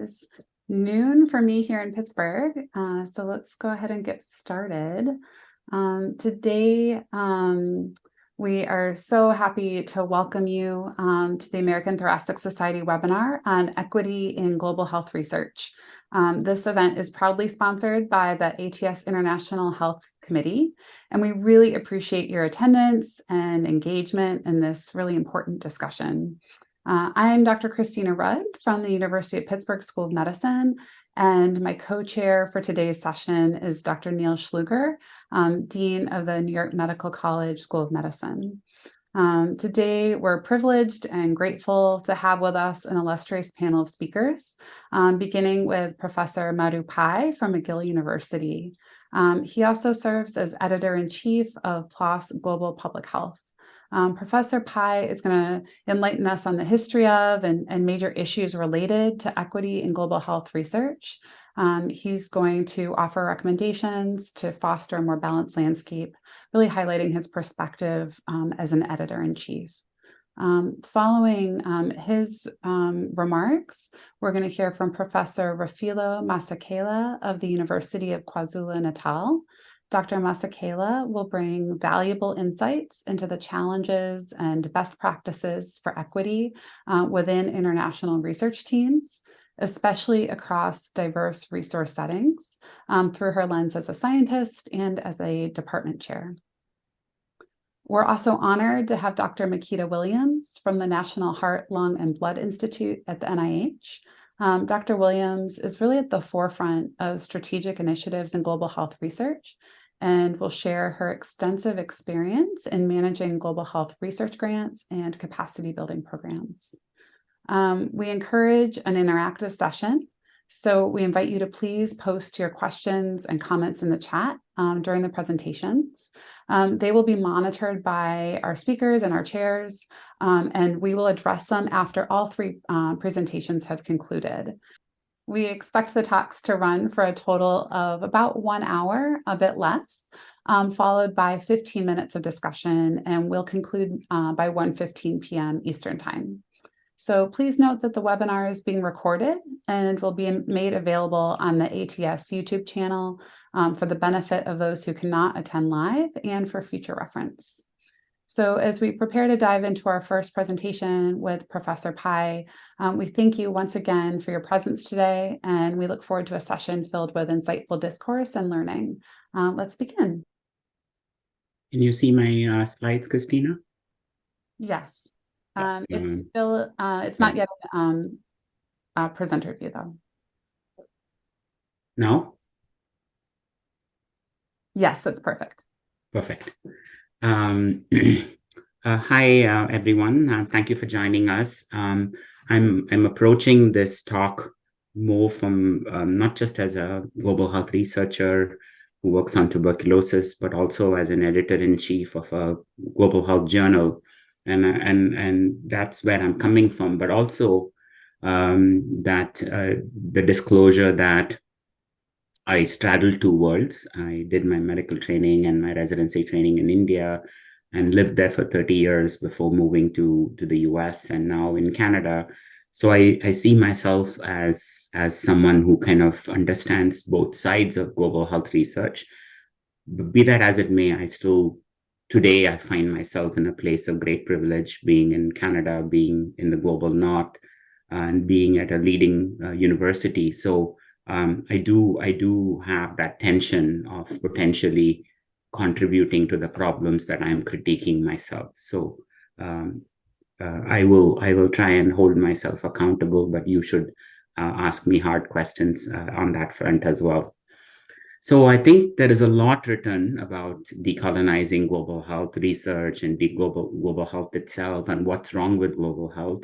is noon for me here in Pittsburgh. So let's go ahead and get started. Today, we are so happy to welcome you to the American Thoracic Society webinar on equity in global health research. This event is proudly sponsored by the ATS International Health Committee, and we really appreciate your attendance and engagement in this really important discussion. I'm Dr. Christina Rudd from the University of Pittsburgh School of Medicine, and my co-chair for today's session is Dr. Neil Schluger, Dean of the New York Medical College School of Medicine. Today, we're privileged and grateful to have with us an illustrious panel of speakers, beginning with Professor Madhu Pai from McGill University. He also serves as editor-in-chief of PLOS Global Public Health. Professor Pai is going to enlighten us on the history of and major issues related to equity in global health research. He's going to offer recommendations to foster a more balanced landscape, really highlighting his perspective as an editor-in-chief. Following his remarks, we're going to hear from Professor Rafilo Masekela of the University of KwaZulu-Natal. Dr. Masekela will bring valuable insights into the challenges and best practices for equity within international research teams, especially across diverse resource settings, through her lens as a scientist and as a department chair. We're also honored to have Dr. Makita Williams from the National Heart, Lung, and Blood Institute at the NIH. Dr. Williams is really at the forefront of strategic initiatives in global health research and will share her extensive experience in managing global health research grants and capacity building programs. We encourage an interactive session, so we invite you to please post your questions and comments in the chat during the presentations. They will be monitored by our speakers and our chairs, and we will address them after all three presentations have concluded. We expect the talks to run for a total of about 1 hour, a bit less, followed by 15 minutes of discussion, and we'll conclude by 1:15 p.m. Eastern Time. So please note that the webinar is being recorded and will be made available on the ATS YouTube channel for the benefit of those who cannot attend live and for future reference. So as we prepare to dive into our first presentation with Professor Pai, we thank you once again for your presence today, and we look forward to a session filled with insightful discourse and learning. Let's begin. Can you see my slides, Christina? Yes. It's still, it's not yet presenter view though. No? Yes, that's perfect. Perfect. Hi, everyone. Thank you for joining us. I'm approaching this talk more from not just as a global health researcher who works on tuberculosis, but also as an editor-in-chief of a global health journal. And that's where I'm coming from, but also that the disclosure that I straddled two worlds. I did my medical training and my residency training in India and lived there for 30 years before moving to the US and now in Canada. So I see myself as someone who kind of understands both sides of global health research. But be that as it may, today I find myself in a place of great privilege, being in Canada, being in the global north, and being at a leading university. So I do have that tension of potentially contributing to the problems that I'm critiquing myself. So I will try and hold myself accountable, but you should ask me hard questions on that front as well. So I think there is a lot written about decolonizing global health research and global health itself and what's wrong with global health.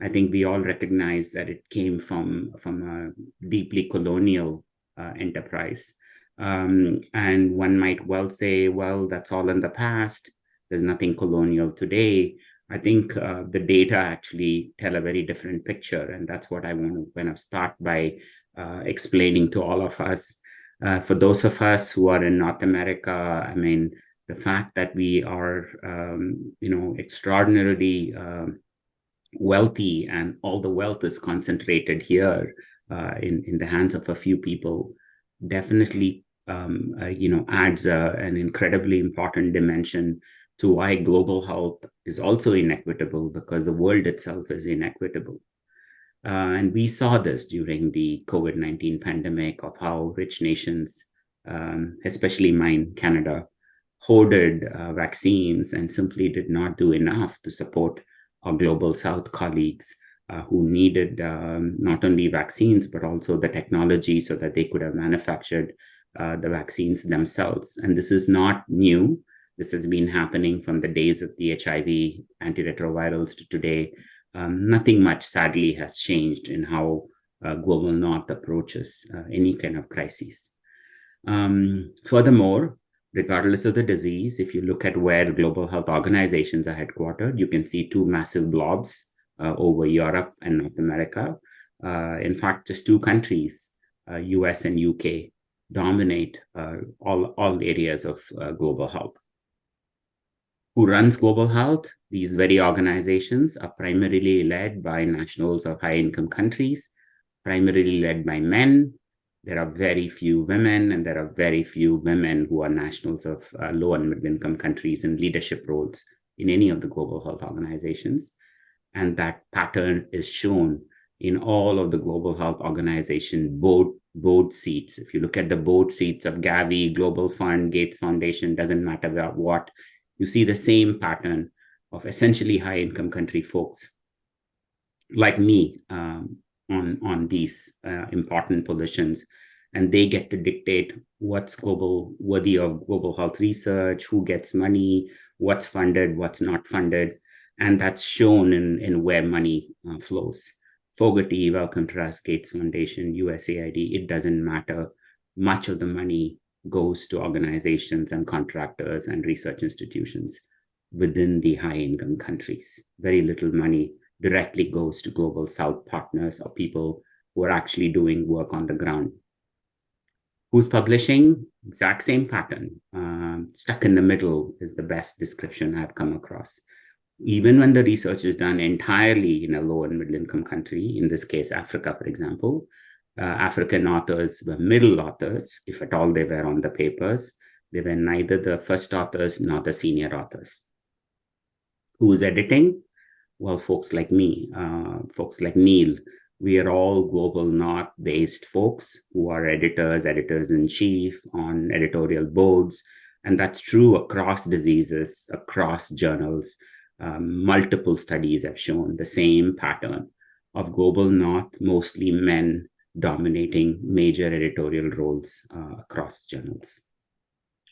I think we all recognize that it came from a deeply colonial enterprise. And one might well say, well, that's all in the past. There's nothing colonial today. I think the data actually tell a very different picture. And that's what I want to kind of start by explaining to all of us. For those of us who are in North America, I mean, the fact that we are, extraordinarily wealthy and all the wealth is concentrated here in the hands of a few people definitely adds an incredibly important dimension to why global health is also inequitable, because the world itself is inequitable. And we saw this during the COVID-19 pandemic, of how rich nations, especially mine, Canada, hoarded vaccines and simply did not do enough to support our global south colleagues who needed not only vaccines, but also the technology so that they could have manufactured the vaccines themselves. And this is not new. This has been happening from the days of the HIV antiretrovirals to today. Nothing much, sadly, has changed in how global north approaches any kind of crisis. Furthermore, regardless of the disease, if you look at where global health organizations are headquartered, you can see two massive blobs over Europe and North America. In fact, just two countries, US and UK, dominate all areas of global health. Who runs global health? These very organizations are primarily led by nationals of high-income countries, primarily led by men. There are very few women, and there are very few women who are nationals of low and middle-income countries in leadership roles in any of the global health organizations. And that pattern is shown in all of the global health organization board seats. If you look at the board seats of Gavi, Global Fund, Gates Foundation, doesn't matter about what, you see the same pattern of essentially high-income country folks like me on these important positions, and they get to dictate what's worthy of global health research, who gets money, what's funded, what's not funded, and that's shown in where money flows. Fogarty, Wellcome Trust, Gates Foundation, USAID, it doesn't matter. Much of the money goes to organizations and contractors and research institutions within the high-income countries. Very little money directly goes to global south partners or people who are actually doing work on the ground. Who's publishing? Exact same pattern. Stuck in the middle is the best description I've come across. Even when the research is done entirely in a low and middle income country, in this case, Africa, for example, African authors were middle authors, if at all they were on the papers. They were neither the first authors nor the senior authors. Who's editing? Well, folks like me, folks like Neil. We are all global north-based folks who are editors-in-chief on editorial boards. And that's true across diseases, across journals. Multiple studies have shown the same pattern of global north, mostly men dominating major editorial roles across journals.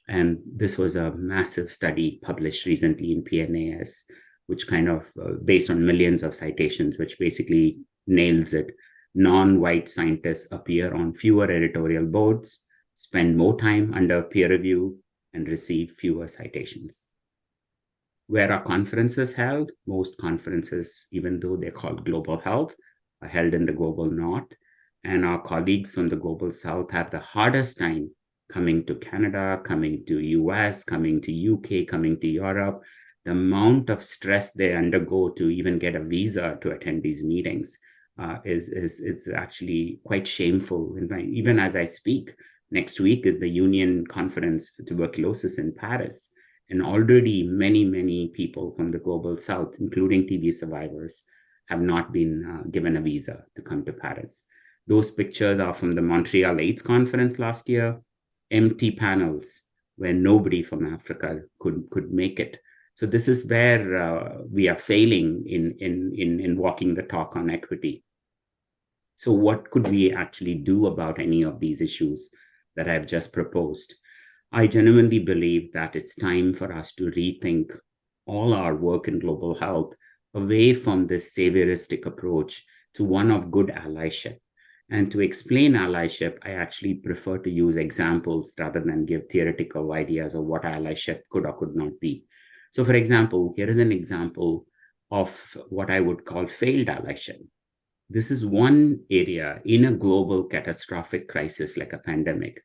And this was a massive study published recently in PNAS, which kind of, based on millions of citations, which basically nails it. Non-white scientists appear on fewer editorial boards, spend more time under peer review, and receive fewer citations. Where are conferences held? Most conferences, even though they're called global health, are held in the global north. And our colleagues from the global south have the hardest time coming to Canada, coming to US, coming to UK, coming to Europe. The amount of stress they undergo to even get a visa to attend these meetings is actually quite shameful. Even as I speak, next week is the Union Conference for Tuberculosis in Paris. And already many people from the global south, including TB survivors, have not been given a visa to come to Paris. Those pictures are from the Montreal AIDS conference last year, empty panels where nobody from Africa could make it. So this is where we are failing in walking the talk on equity. So what could we actually do about any of these issues that I've just proposed? I genuinely believe that it's time for us to rethink all our work in global health away from this savioristic approach to one of good allyship. And to explain allyship, I actually prefer to use examples rather than give theoretical ideas of what allyship could or could not be. So for example, here is an example of what I would call failed allyship. This is one area in a global catastrophic crisis like a pandemic.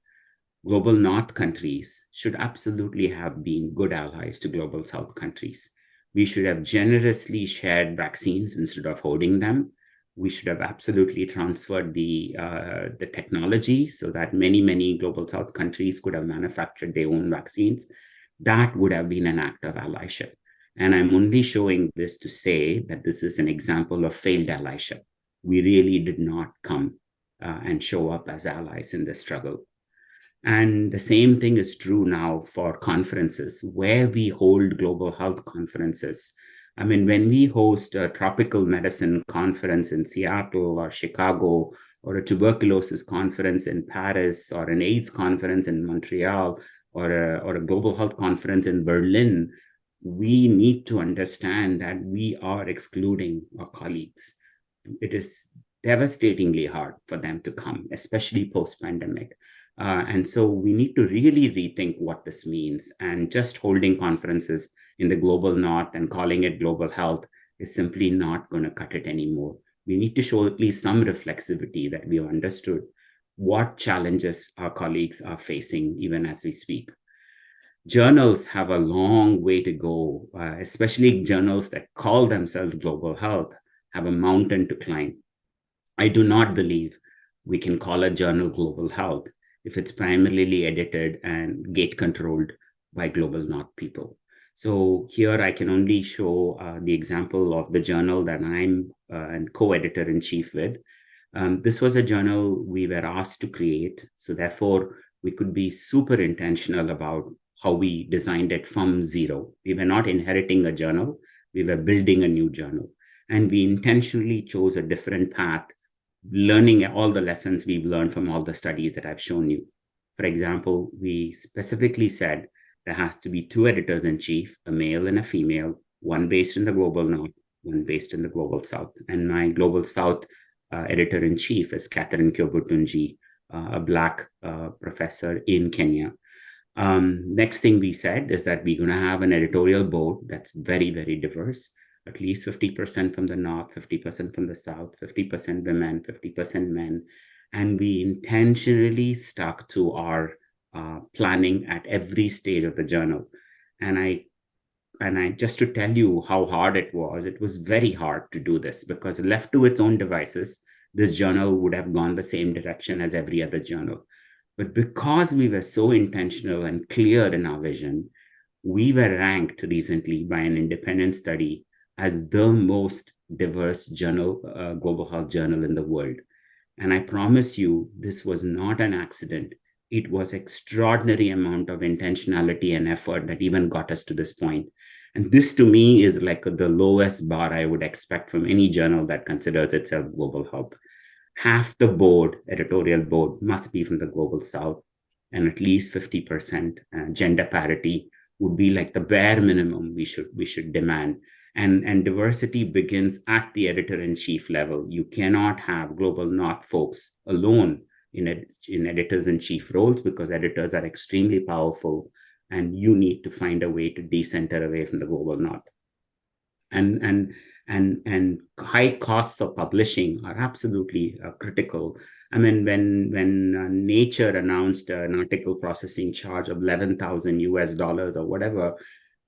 Global North countries should absolutely have been good allies to Global South countries. We should have generously shared vaccines instead of hoarding them. We should have absolutely transferred the technology so that many global South countries could have manufactured their own vaccines. That would have been an act of allyship. And I'm only showing this to say that this is an example of failed allyship. We really did not come and show up as allies in this struggle. And the same thing is true now for conferences where we hold global health conferences. I mean, when we host a tropical medicine conference in Seattle or Chicago, or a tuberculosis conference in Paris, or an AIDS conference in Montreal, or a global health conference in Berlin, we need to understand that we are excluding our colleagues. It is devastatingly hard for them to come, especially post-pandemic. And so we need to really rethink what this means. And just holding conferences in the global north and calling it global health is simply not going to cut it anymore. We need to show at least some reflexivity that we have understood what challenges our colleagues are facing even as we speak. Journals have a long way to go, especially journals that call themselves global health have a mountain to climb. I do not believe we can call a journal global health if it's primarily edited and gate controlled by global north people. So here I can only show the example of the journal that I'm and co-editor in chief with. This was a journal we were asked to create. So therefore, we could be super intentional about how we designed it from zero. We were not inheriting a journal, we were building a new journal. And we intentionally chose a different path, learning all the lessons we've learned from all the studies that I've shown you. For example, we specifically said there has to be two editors in chief, a male and a female, one based in the global north, one based in the global south. And my global south editor in chief is Catherine Kyobutunji, a Black professor in Kenya. Next thing we said is that we're going to have an editorial board that's very diverse, at least 50% from the north, 50% from the south, 50% women, 50% men. And we intentionally stuck to our planning at every stage of the journal. And I just to tell you how hard it was very hard to do this, because left to its own devices, this journal would have gone the same direction as every other journal. But because we were so intentional and clear in our vision, we were ranked recently by an independent study as the most diverse journal, global health journal in the world. And I promise you, this was not an accident. It was extraordinary amount of intentionality and effort that even got us to this point. And this to me is like the lowest bar I would expect from any journal that considers itself global health. Half the board, editorial board, must be from the global south, and at least 50% gender parity would be like the bare minimum we should demand. And diversity begins at the editor-in-chief level. You cannot have global north folks alone in editors-in-chief roles, because editors are extremely powerful, and you need to find a way to decenter away from the global north. And high costs of publishing are absolutely critical. I mean, when Nature announced an article processing charge of 11,000 US dollars or whatever,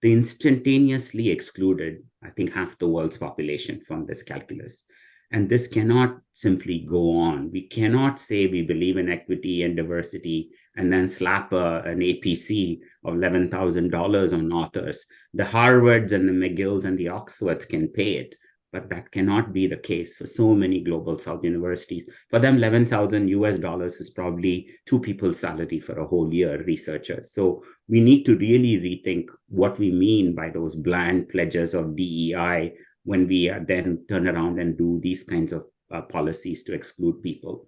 they instantaneously excluded, I think, half the world's population from this calculus. And this cannot simply go on. We cannot say we believe in equity and diversity and then slap an APC of $11,000 on authors. The Harvards and the McGills and the Oxfords can pay it, but that cannot be the case for so many global South universities. For them, 11,000 US dollars is probably two people's salary for a whole year, researchers. So we need to really rethink what we mean by those bland pledges of DEI when we then turn around and do these kinds of policies to exclude people.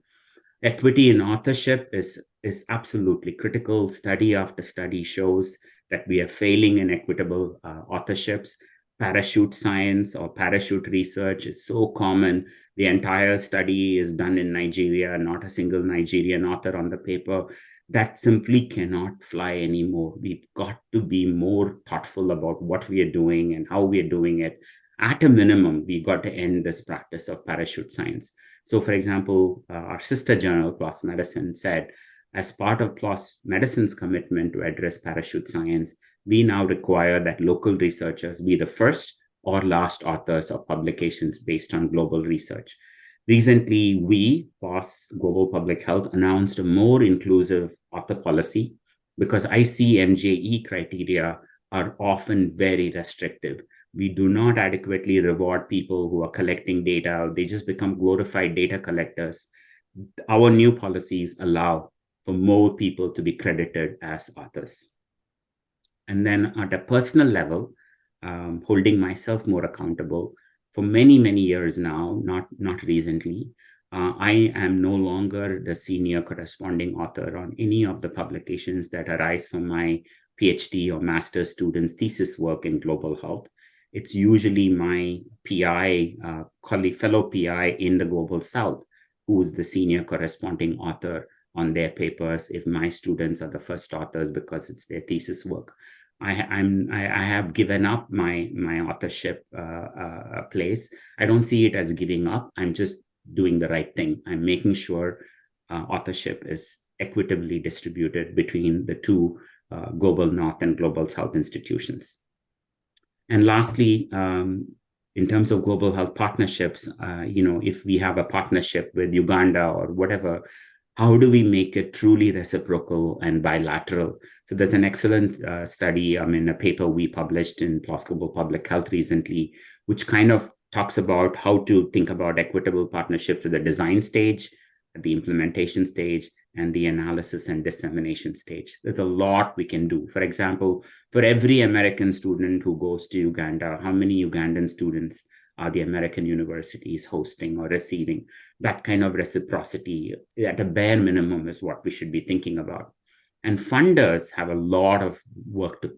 Equity in authorship is absolutely critical. Study after study shows that we are failing in equitable authorships. Parachute science or parachute research is so common. The entire study is done in Nigeria, not a single Nigerian author on the paper. That simply cannot fly anymore. We've got to be more thoughtful about what we are doing and how we are doing it. At a minimum, we got to end this practice of parachute science. So, for example, our sister journal, PLOS Medicine, said, as part of PLOS Medicine's commitment to address parachute science, we now require that local researchers be the first or last authors of publications based on global research. Recently, we, POS Global Public Health, announced a more inclusive author policy because ICMJE criteria are often very restrictive. We do not adequately reward people who are collecting data. They just become glorified data collectors. Our new policies allow for more people to be credited as authors. And then at a personal level, holding myself more accountable for many, many years now, not recently. I am no longer the senior corresponding author on any of the publications that arise from my PhD or master's students' thesis work in global health. It's usually my PI, colleague, fellow PI in the Global South, who is the senior corresponding author on their papers if my students are the first authors because it's their thesis work. I have given up my authorship place. I don't see it as giving up. I'm just doing the right thing. I'm making sure authorship is equitably distributed between the two global North and global South institutions. And lastly, in terms of global health partnerships, if we have a partnership with Uganda or whatever, how do we make it truly reciprocal and bilateral? So there's an excellent study, a paper we published in PLOS Global Public Health recently, which kind of talks about how to think about equitable partnerships at the design stage, at the implementation stage, and the analysis and dissemination stage. There's a lot we can do. For example, for every American student who goes to Uganda, how many Ugandan students are the American universities hosting or receiving? That kind of reciprocity at a bare minimum is what we should be thinking about. And funders have a lot of work to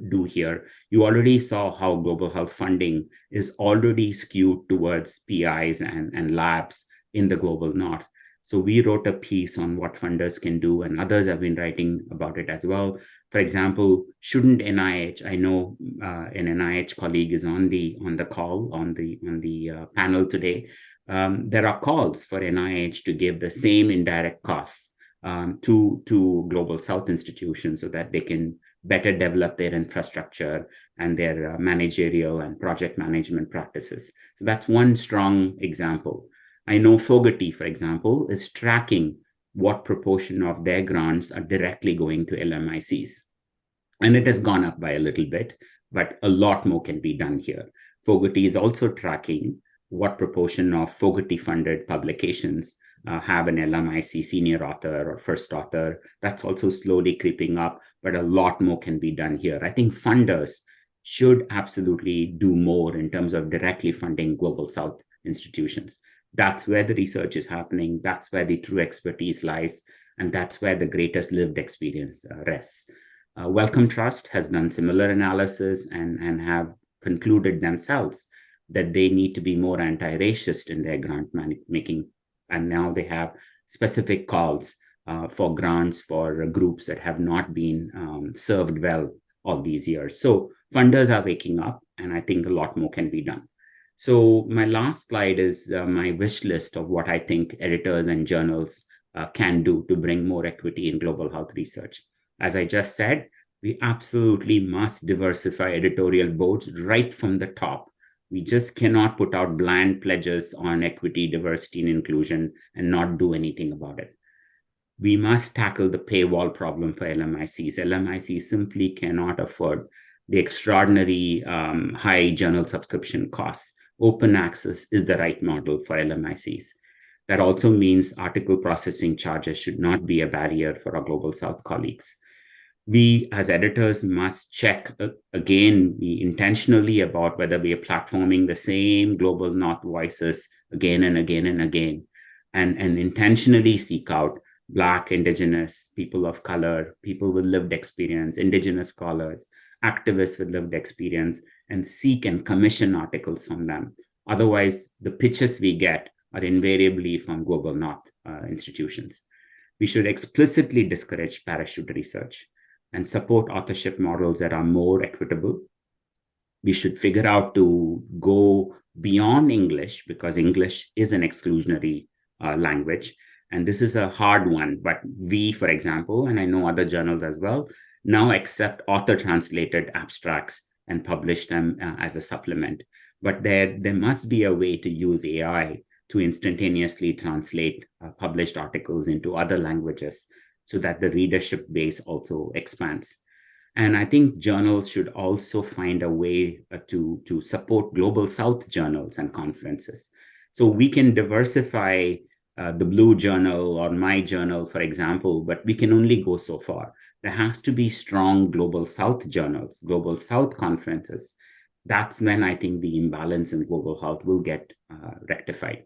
do here. You already saw how global health funding is already skewed towards PIs and labs in the global north. So we wrote a piece on what funders can do, and others have been writing about it as well. For example, shouldn't NIH? I know an NIH colleague is on the call on the panel today. There are calls for NIH to give the same indirect costs to global South institutions so that they can better develop their infrastructure and their managerial and project management practices. So that's one strong example. I know Fogarty, for example, is tracking what proportion of their grants are directly going to LMICs. And it has gone up by a little bit, but a lot more can be done here. Fogarty is also tracking what proportion of Fogarty-funded publications have an LMIC senior author or first author. That's also slowly creeping up, but a lot more can be done here. I think funders should absolutely do more in terms of directly funding Global South institutions. That's where the research is happening. That's where the true expertise lies. And that's where the greatest lived experience rests. Wellcome Trust has done similar analysis and have concluded themselves that they need to be more anti-racist in their grant making. And now they have specific calls for grants for groups that have not been served well all these years. So funders are waking up, and I think a lot more can be done. So my last slide is my wish list of what I think editors and journals can do to bring more equity in global health research. As I just said, we absolutely must diversify editorial boards right from the top. We just cannot put out bland pledges on equity, diversity, and inclusion and not do anything about it. We must tackle the paywall problem for LMICs. LMICs simply cannot afford the extraordinary high journal subscription costs. Open access is the right model for LMICs. That also means article processing charges should not be a barrier for our Global South colleagues. We as editors must check again intentionally about whether we are platforming the same global North voices again and again and again, and intentionally seek out Black, Indigenous, people of color, people with lived experience, Indigenous scholars, activists with lived experience, and seek and commission articles from them. Otherwise, the pitches we get are invariably from global North institutions. We should explicitly discourage parachute research and support authorship models that are more equitable. We should figure out to go beyond English because English is an exclusionary language. And this is a hard one, but we, for example, and I know other journals as well, now accept author-translated abstracts and publish them as a supplement. But there must be a way to use AI to instantaneously translate published articles into other languages so that the readership base also expands. And I think journals should also find a way to support Global South journals and conferences. So we can diversify the Blue Journal or my journal, for example, but we can only go so far. There has to be strong Global South journals, Global South conferences. That's when I think the imbalance in global health will get rectified.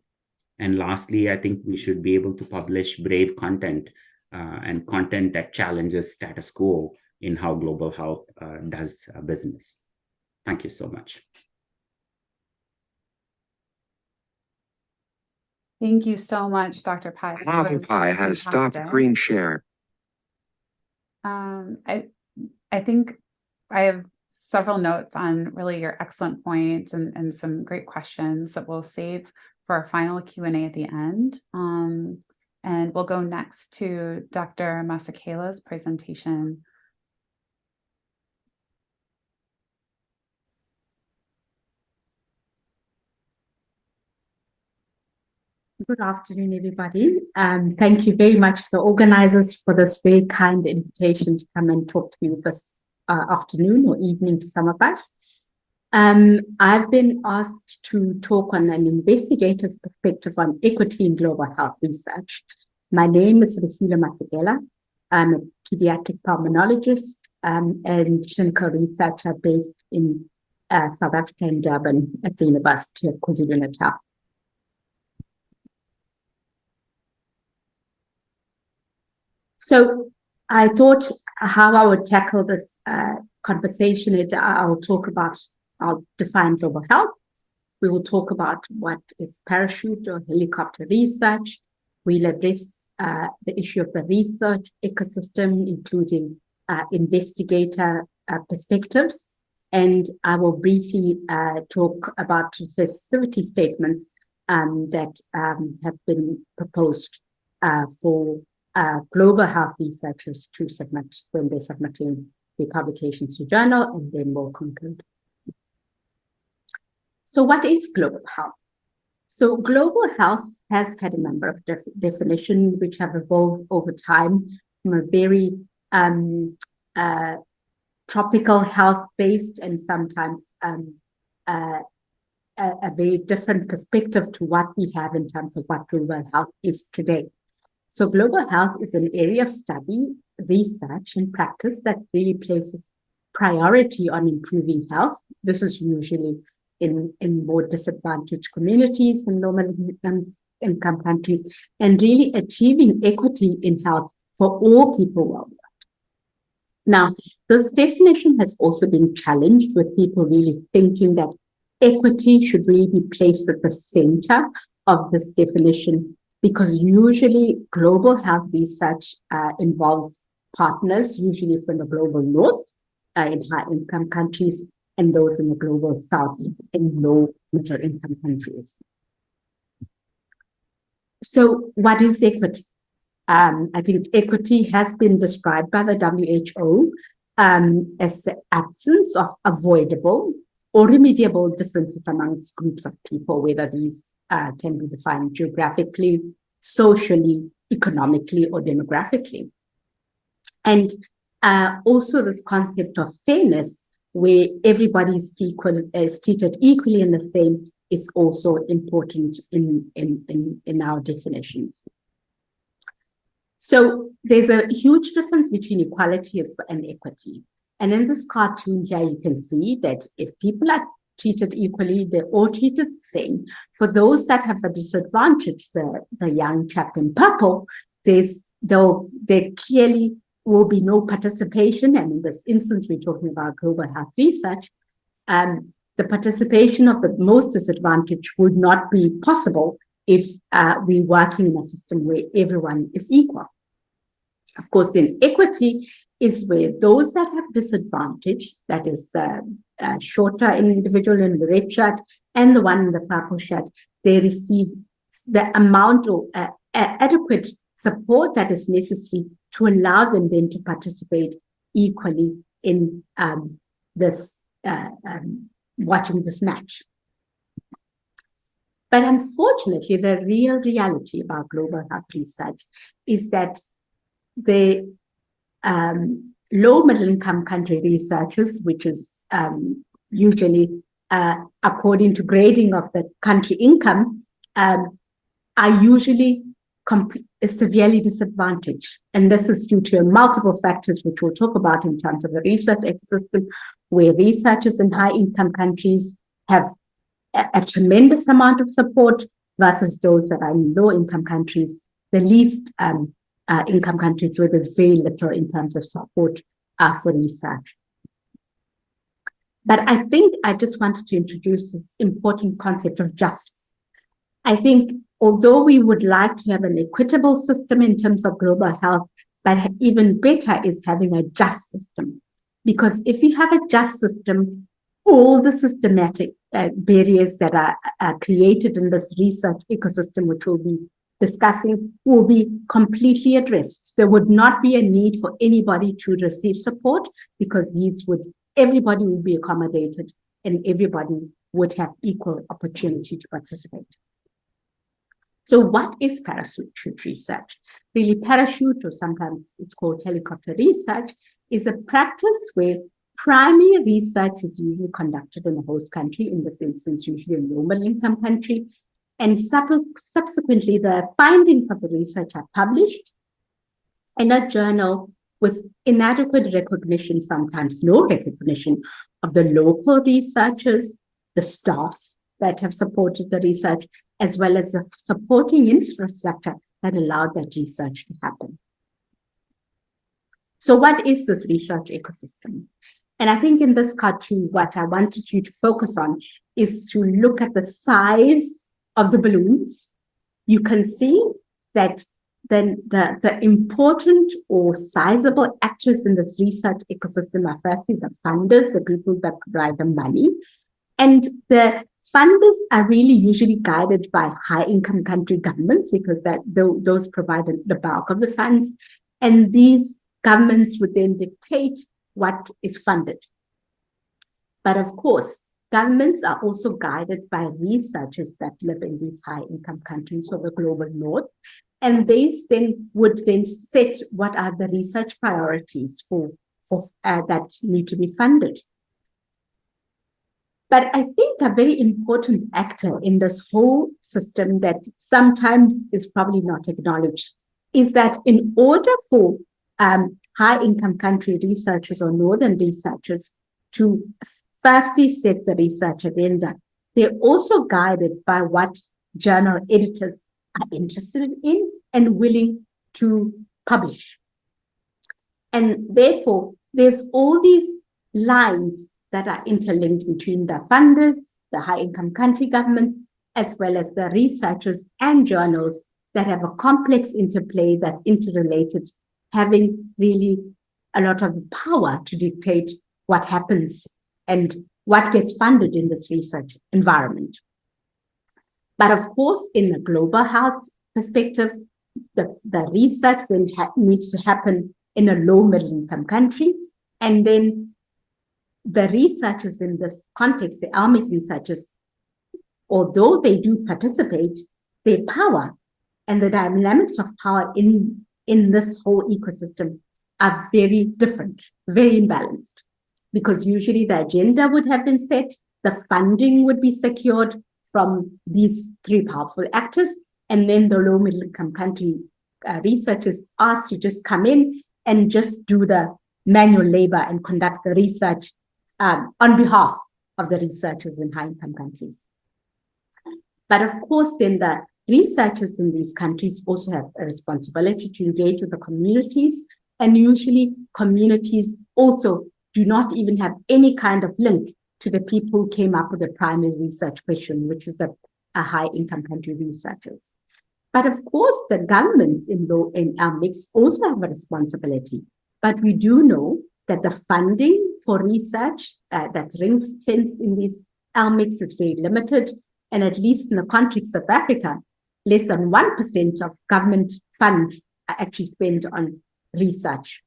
And lastly, I think we should be able to publish brave content and content that challenges status quo in how global health does business. Thank you so much. Thank you so much, Dr. Pai. Pai has stopped screen share. I think I have several notes on really your excellent points and some great questions that we'll save for our final Q&A at the end. And we'll go next to Dr. Masekela's presentation. Good afternoon, everybody. Thank you very much to the organizers for this very kind invitation to come and talk to you this afternoon or evening to some of us. I've been asked to talk on an investigator's perspective on equity in global health research. My name is Refila Masekela. I'm a pediatric pulmonologist and clinical researcher based in South Africa in Durban at the University of KwaZulu-Natal. So I thought how I would tackle this conversation. I'll define global health. We will talk about what is parachute or helicopter research. We'll address the issue of the research ecosystem, including investigator perspectives. And I will briefly talk about the facility statements that have been proposed for global health researchers to submit when they're submitting the publications to journal, and then we'll conclude. So what is global health? So global health has had a number of definitions which have evolved over time from a very tropical health-based and sometimes a very different perspective to what we have in terms of what global health is today. So global health is an area of study, research, and practice that really places priority on improving health. This is usually in more disadvantaged communities and lower income countries, and really achieving equity in health for all people worldwide. Now, this definition has also been challenged with people really thinking that equity should really be placed at the center of this definition, because usually global health research involves partners, usually from the global north in high-income countries, and those in the global south in low-middle-income countries. So what is equity? I think equity has been described by the WHO as the absence of avoidable or remediable differences amongst groups of people, whether these can be defined geographically, socially, economically, or demographically. And also this concept of fairness, where everybody is treated equally and the same, is also important in our definitions. So there's a huge difference between equality and equity. And in this cartoon here, you can see that if people are treated equally, they're all treated the same. For those that have a disadvantage, the young chap in purple, there clearly will be no participation. And in this instance, we're talking about global health research. The participation of the most disadvantaged would not be possible if we're working in a system where everyone is equal. Of course, then equity is where those that have disadvantage, that is the shorter individual in the red shirt and the one in the purple shirt, they receive the amount of adequate support that is necessary to allow them then to participate equally in this watching this match. But unfortunately, the real reality about global health research is that the low middle income country researchers, which is usually according to grading of the country income, are usually severely disadvantaged. And this is due to multiple factors, which we'll talk about in terms of the research ecosystem, where researchers in high income countries have a tremendous amount of support versus those that are in low income countries, the least income countries, where there's very little in terms of support for research. But I think I just wanted to introduce this important concept of justice. I think although we would like to have an equitable system in terms of global health, but even better is having a just system. Because if you have a just system, all the systematic barriers that are created in this research ecosystem, which we'll be discussing, will be completely addressed. There would not be a need for anybody to receive support, because everybody would be accommodated and everybody would have equal opportunity to participate. So what is parachute research? Really, parachute, or sometimes it's called helicopter research, is a practice where primary research is usually conducted in a host country, in this instance, usually a low middle income country. And subsequently, the findings of the research are published in a journal with inadequate recognition, sometimes no recognition, of the local researchers, the staff that have supported the research, as well as the supporting infrastructure that allowed that research to happen. So what is this research ecosystem? And I think in this cartoon, what I wanted you to focus on is to look at the size of the balloons. You can see that then the important or sizable actors in this research ecosystem are firstly the funders, the people that provide the money. And the funders are really usually guided by high-income country governments, because those provide the bulk of the funds. And these governments would then dictate what is funded. But of course, governments are also guided by researchers that live in these high-income countries or the global north. And they would then set what are the research priorities for that need to be funded. But I think a very important actor in this whole system that sometimes is probably not acknowledged is that in order for high-income country researchers or northern researchers to firstly set the research agenda, they're also guided by what journal editors are interested in and willing to publish. And therefore, there's all these lines that are interlinked between the funders, the high-income country governments, as well as the researchers and journals that have a complex interplay that's interrelated, having really a lot of power to dictate what happens and what gets funded in this research environment. But of course, in the global health perspective, the research then needs to happen in a low middle income country. And then the researchers in this context, the ALMIC researchers, although they do participate, their power and the dynamics of power in this whole ecosystem are very different, very imbalanced, because usually the agenda would have been set, the funding would be secured from these three powerful actors, and then the low middle income country researchers asked to just come in and just do the manual labor and conduct the research on behalf of the researchers in high-income countries. But of course, then the researchers in these countries also have a responsibility to engage with the communities, and usually communities also do not even have any kind of link to the people who came up with the primary research question, which is a high-income country researchers. But of course, the governments in ALMICs also have a responsibility. But we do know that the funding for research that's ring-fenced in these ALMICs is very limited. And at least in the context of Africa, less than 1% of government funds are actually spent on research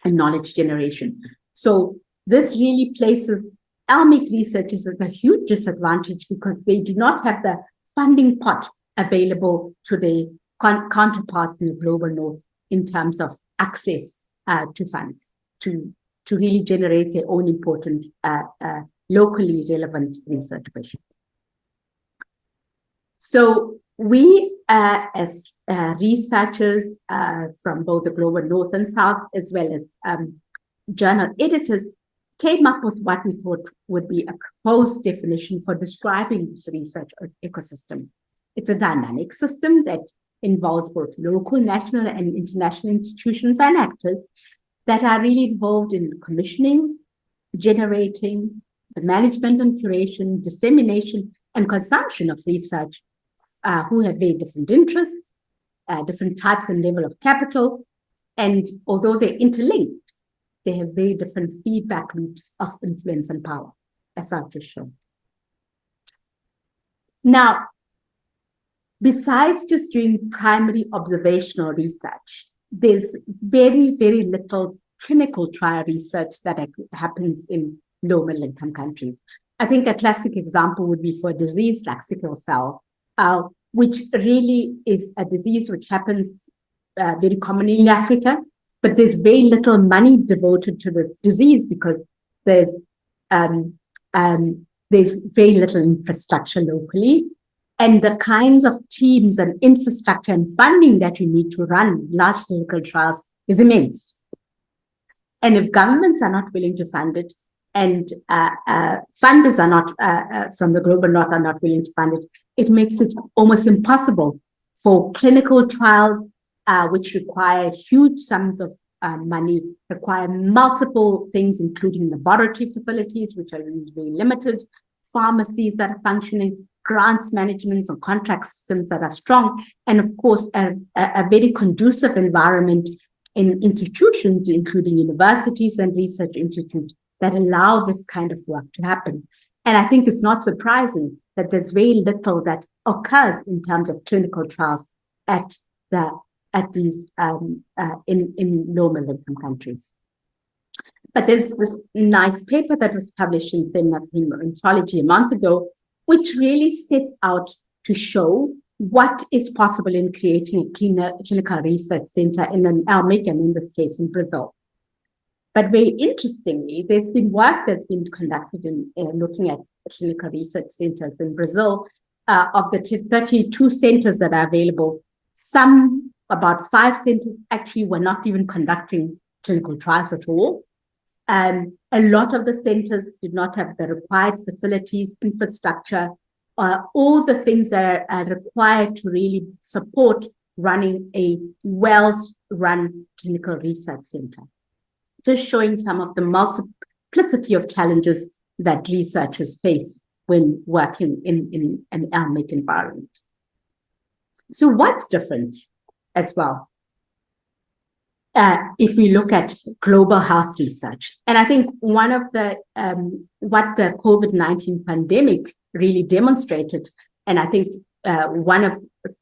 and knowledge generation. So this really places ALMIC researchers at a huge disadvantage, because they do not have the funding pot available to the counterparts in the global north in terms of access to funds to really generate their own important locally relevant research questions. So we, as researchers from both the global north and south, as well as journal editors, came up with what we thought would be a proposed definition for describing this research ecosystem. It's a dynamic system that involves both local, national, and international institutions and actors that are really involved in commissioning, generating, the management and curation, dissemination, and consumption of research who have very different interests, different types and level of capital, and although they're interlinked, they have very different feedback loops of influence and power, as I've just shown. Now, besides just doing primary observational research, there's very, very little clinical trial research that happens in low middle income countries. I think a classic example would be for a disease like sickle cell, which really is a disease which happens very commonly in Africa, but there's very little money devoted to this disease because there's very little infrastructure locally. And the kinds of teams and infrastructure and funding that you need to run large clinical trials is immense. And if governments are not willing to fund it, and funders are not, from the global north are not willing to fund it, it makes it almost impossible for clinical trials, which require huge sums of money, require multiple things, including laboratory facilities, which are very limited, pharmacies that are functioning, grants management or contract systems that are strong, and of course, a very conducive environment in institutions, including universities and research institutes, that allow this kind of work to happen. And I think it's not surprising that there's very little that occurs in terms of clinical trials in low middle income countries. But there's this nice paper that was published in Minoritized a month ago, which really sets out to show what is possible in creating a clinical research center in an LMIC, and in this case in Brazil. But very interestingly, there's been work that's been conducted in looking at clinical research centers in Brazil. Of the 32 centers that are available, about 5 centers actually were not even conducting clinical trials at all. A lot of the centers did not have the required facilities, infrastructure, all the things that are required to really support running a well-run clinical research center. Just showing some of the multiplicity of challenges that researchers face when working in an LMIC environment. So what's different as well? If we look at global health research, and I think one of the what the COVID-19 pandemic really demonstrated, and I think one of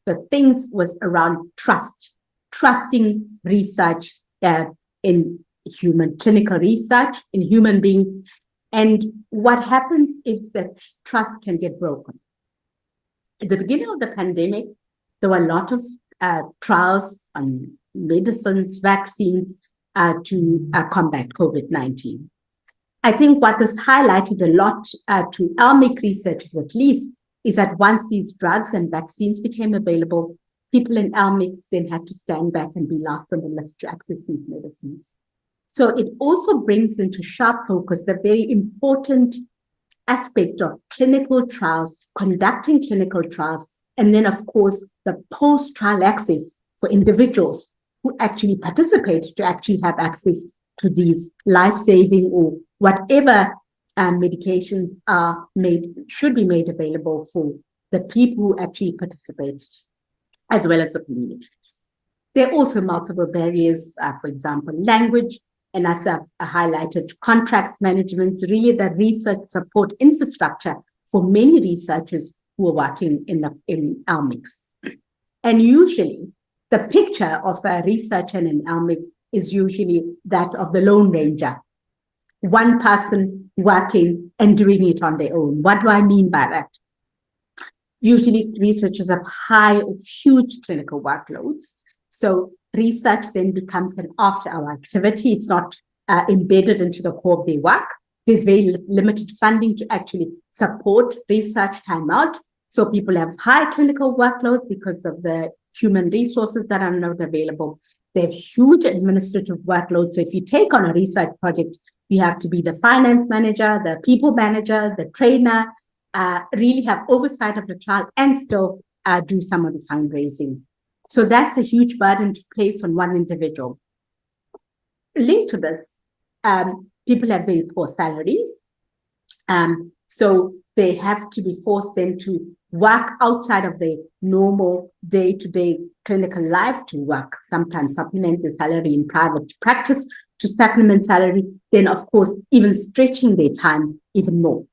the things was around trusting research in human clinical research in human beings, and what happens if that trust can get broken. At the beginning of the pandemic, there were a lot of trials on medicines, vaccines to combat COVID-19. I think what this highlighted a lot to LMIC researchers at least is that once these drugs and vaccines became available, people in LMICs then had to stand back and be last on the list to access these medicines. So it also brings into sharp focus the very important aspect of clinical trials, conducting clinical trials, and then, of course, the post-trial access for individuals who actually participate to actually have access to these life-saving or whatever medications should be made available for the people who actually participate, as well as the communities. There are also multiple barriers, for example, language, and as I've highlighted, contracts management, really the research support infrastructure for many researchers who are working in LMICs. And usually, the picture of a researcher in an LMIC is usually that of the Lone Ranger, one person working and doing it on their own. What do I mean by that? Usually researchers have high or huge clinical workloads. So research then becomes an after-hour activity. It's not embedded into the core of their work. There's very limited funding to actually support research time out. So people have high clinical workloads because of the human resources that are not available. They have huge administrative workloads. So if you take on a research project, you have to be the finance manager, the people manager, the trainer, really have oversight of the trial and still do some of the fundraising. So that's a huge burden to place on one individual. Linked to this, people have very poor salaries. So they have to be forced then to work outside of their normal day-to-day clinical life to work, sometimes supplement the salary in private practice to supplement salary, then of course, even stretching their time even more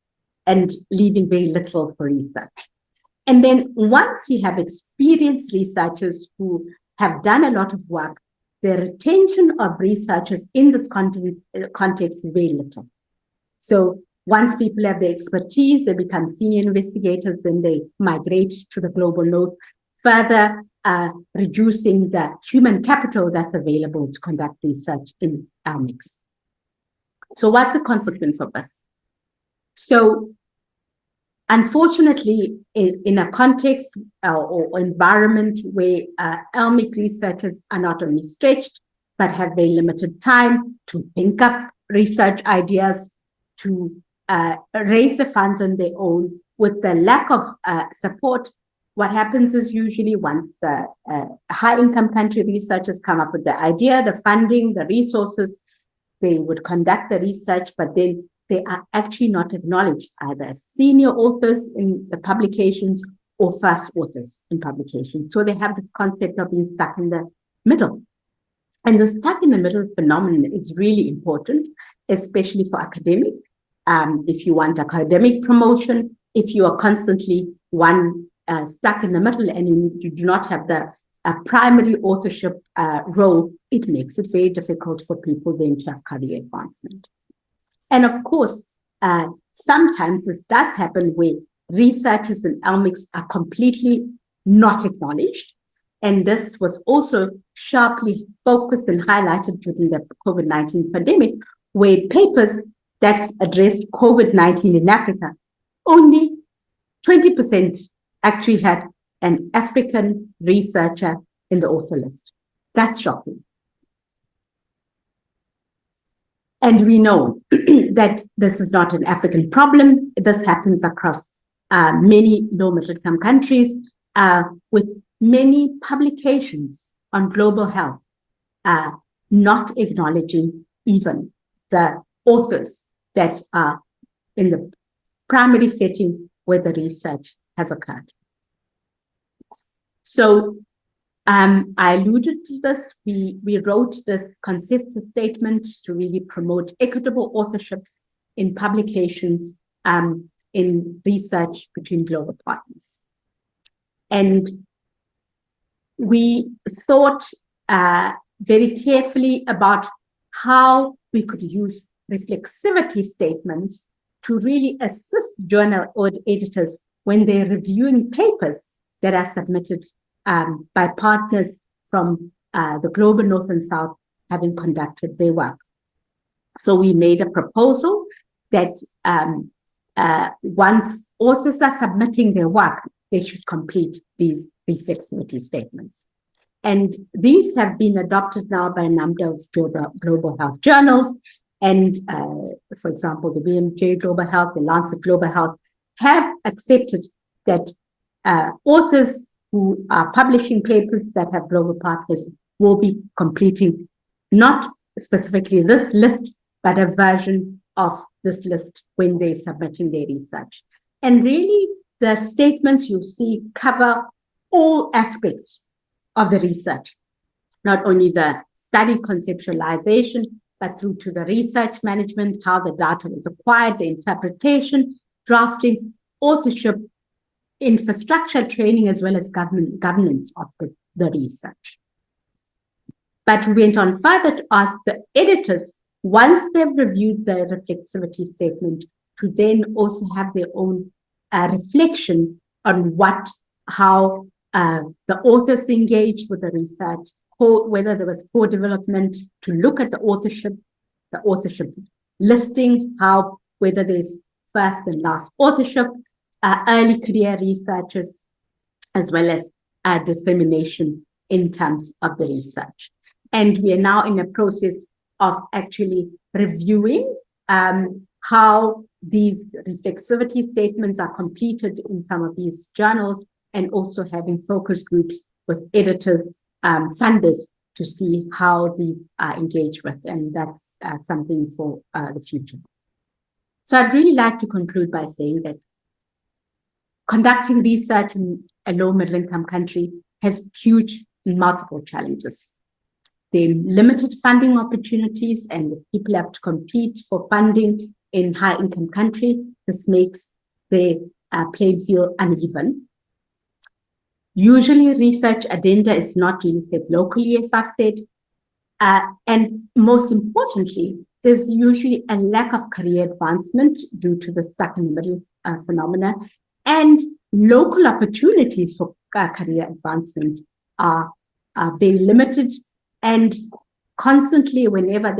and leaving very little for research. And then once you have experienced researchers who have done a lot of work, the retention of researchers in this context is very little. So once people have the expertise, they become senior investigators and they migrate to the global north, further reducing the human capital that's available to conduct research in our mix. So what's the consequence of this? So unfortunately, in a context or environment where LMIC researchers are not only stretched, but have very limited time to think up research ideas, to raise the funds on their own, with the lack of support, what happens is usually once the high-income country researchers come up with the idea, the funding, the resources, they would conduct the research, but then they are actually not acknowledged either as senior authors in the publications or first authors in publications. So they have this concept of being stuck in the middle. And the stuck in the middle phenomenon is really important, especially for academics. If you want academic promotion, if you are constantly stuck in the middle and you do not have the primary authorship role, it makes it very difficult for people then to have career advancement. And of course, sometimes this does happen where researchers in LMICs are completely not acknowledged. And this was also sharply focused and highlighted during the COVID-19 pandemic, where papers that addressed COVID-19 in Africa, only 20% actually had an African researcher in the author list. That's shocking. And we know that this is not an African problem. This happens across many low-middle-income countries with many publications on global health not acknowledging even the authors that are in the primary setting where the research has occurred. So I alluded to this. We wrote this consensus statement to really promote equitable authorships in publications in research between global partners. And we thought very carefully about how we could use reflexivity statements to really assist journal editors when they're reviewing papers that are submitted by partners from the global north and south having conducted their work. So we made a proposal that once authors are submitting their work, they should complete these reflexivity statements. And these have been adopted now by a number of global health journals. And for example, the BMJ Global Health, the Lancet Global Health have accepted that authors who are publishing papers that have global partners will be completing not specifically this list, but a version of this list when they're submitting their research. And really, the statements you see cover all aspects of the research, not only the study conceptualization, but through to the research management, how the data was acquired, the interpretation, drafting, authorship, infrastructure training, as well as governance of the research. But we went on further to ask the editors, once they've reviewed the reflexivity statement, to then also have their own reflection on how the authors engage with the research, whether there was co-development to look at the authorship listing, whether there's first and last authorship, early career researchers, as well as dissemination in terms of the research. And we are now in a process of actually reviewing how these reflexivity statements are completed in some of these journals, and also having focus groups with editors, funders, to see how these are engaged with. And that's something for the future. So I'd really like to conclude by saying that conducting research in a low middle income country has huge multiple challenges. There are limited funding opportunities, and if people have to compete for funding in high income country, this makes the playing field uneven. Usually research agenda is not really set locally, as I've said. And most importantly, there's usually a lack of career advancement due to the stuck in the middle phenomena, and local opportunities for career advancement are very limited, and constantly, whenever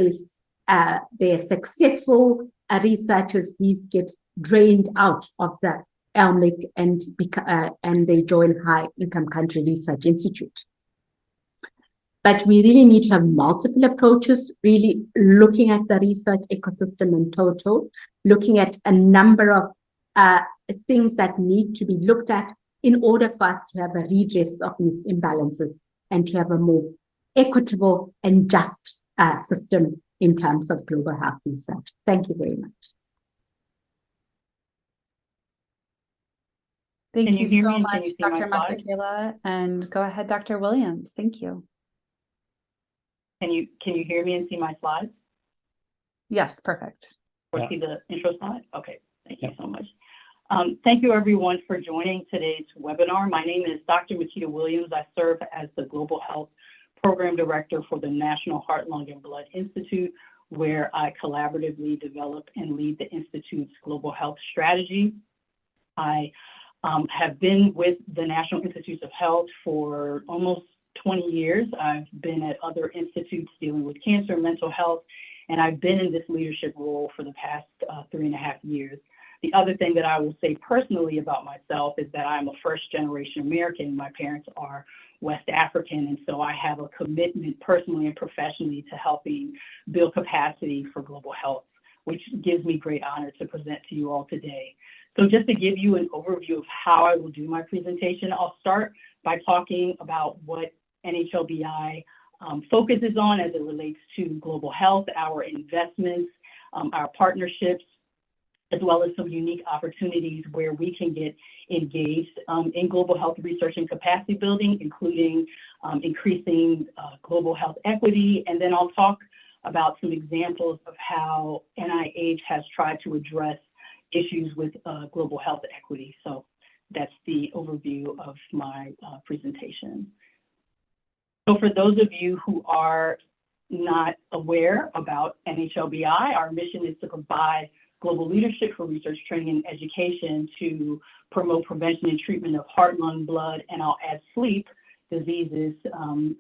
they're successful researchers, these get drained out of the LMIC and they join high income country research institute. But we really need to have multiple approaches, really looking at the research ecosystem in total, looking at a number of things that need to be looked at in order for us to have a redress of these imbalances and to have a more equitable and just system in terms of global health research. Thank you very much. Thank you so much, Dr. Masekela, and go ahead, Dr. Williams. Thank you. Can you hear me and see my slides? Yes, perfect. Or see the intro slide? Okay, thank you so much. Thank you everyone for joining today's webinar. My name is Dr. Makita Williams. I serve as the Global Health Program Director for the National Heart, Lung, and Blood Institute, where I collaboratively develop and lead the Institute's global health strategy. I have been with the National Institutes of Health for almost 20 years. I've been at other institutes dealing with cancer, mental health, and I've been in this leadership role for the past 3.5 years. The other thing that I will say personally about myself is that I'm a first-generation American. My parents are West African, and so I have a commitment personally and professionally to helping build capacity for global health, which gives me great honor to present to you all today. So just to give you an overview of how I will do my presentation, I'll start by talking about what NHLBI focuses on as it relates to global health, our investments, our partnerships, as well as some unique opportunities where we can get engaged in global health research and capacity building, including increasing global health equity. And then I'll talk about some examples of how NIH has tried to address issues with global health equity. So that's the overview of my presentation. So for those of you who are not aware about NHLBI, our mission is to provide global leadership for research, training, and education to promote prevention and treatment of heart, lung, blood, and I'll add sleep diseases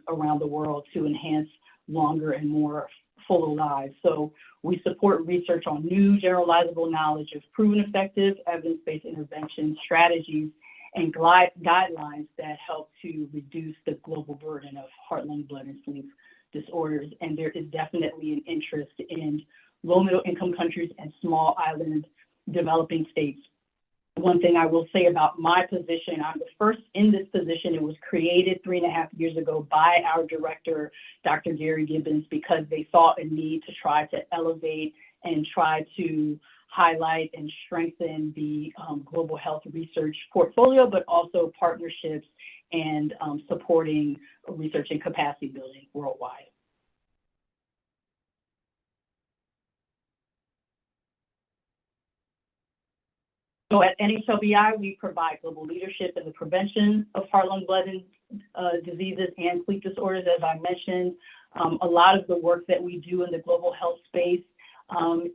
around the world to enhance longer and more fuller lives. So we support research on new generalizable knowledge of proven effective evidence-based intervention strategies and guidelines that help to reduce the global burden of heart, lung, blood, and sleep disorders. And there is definitely an interest in low middle income countries and small island developing states. One thing I will say about my position, I'm the first in this position. It was created 3.5 years ago by our director, Dr. Gary Gibbons, because they saw a need to try to elevate and try to highlight and strengthen the global health research portfolio, but also partnerships and supporting research and capacity building worldwide. So at NHLBI, we provide global leadership in the prevention of heart, lung, blood, and diseases and sleep disorders. As I mentioned, a lot of the work that we do in the global health space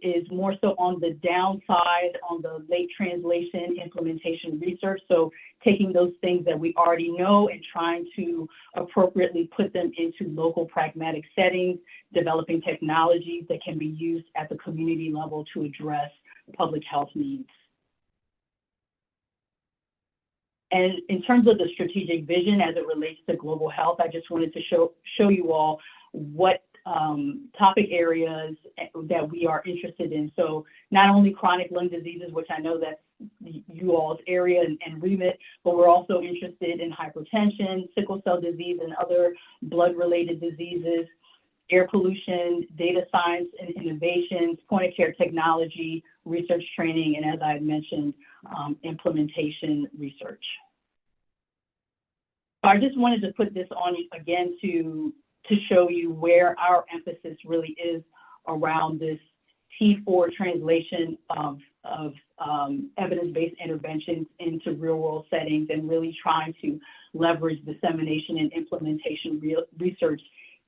is more so on the downside, on the late translation implementation research. So taking those things that we already know and trying to appropriately put them into local pragmatic settings, developing technologies that can be used at the community level to address public health needs. And in terms of the strategic vision as it relates to global health, I just wanted to show you all what topic areas that we are interested in. So not only chronic lung diseases, which I know that's you all's area and remit, but we're also interested in hypertension, sickle cell disease, and other blood-related diseases, air pollution, data science and innovations, point-of-care technology, research training, and as I had mentioned, implementation research. So I just wanted to put this on again to show you where our emphasis really is around this T4 translation of evidence-based interventions into real-world settings and really trying to leverage dissemination and implementation research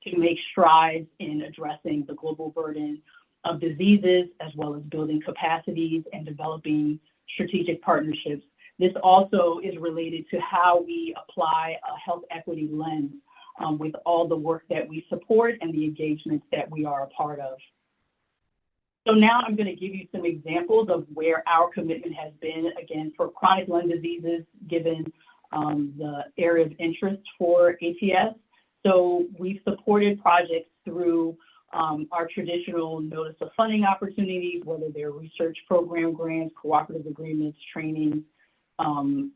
to make strides in addressing the global burden of diseases, as well as building capacities and developing strategic partnerships. This also is related to how we apply a health equity lens with all the work that we support and the engagements that we are a part of. So now I'm going to give you some examples of where our commitment has been, again, for chronic lung diseases, given the area of interest for ATS. So we've supported projects through our traditional notice of funding opportunities, whether they're research program grants, cooperative agreements, training,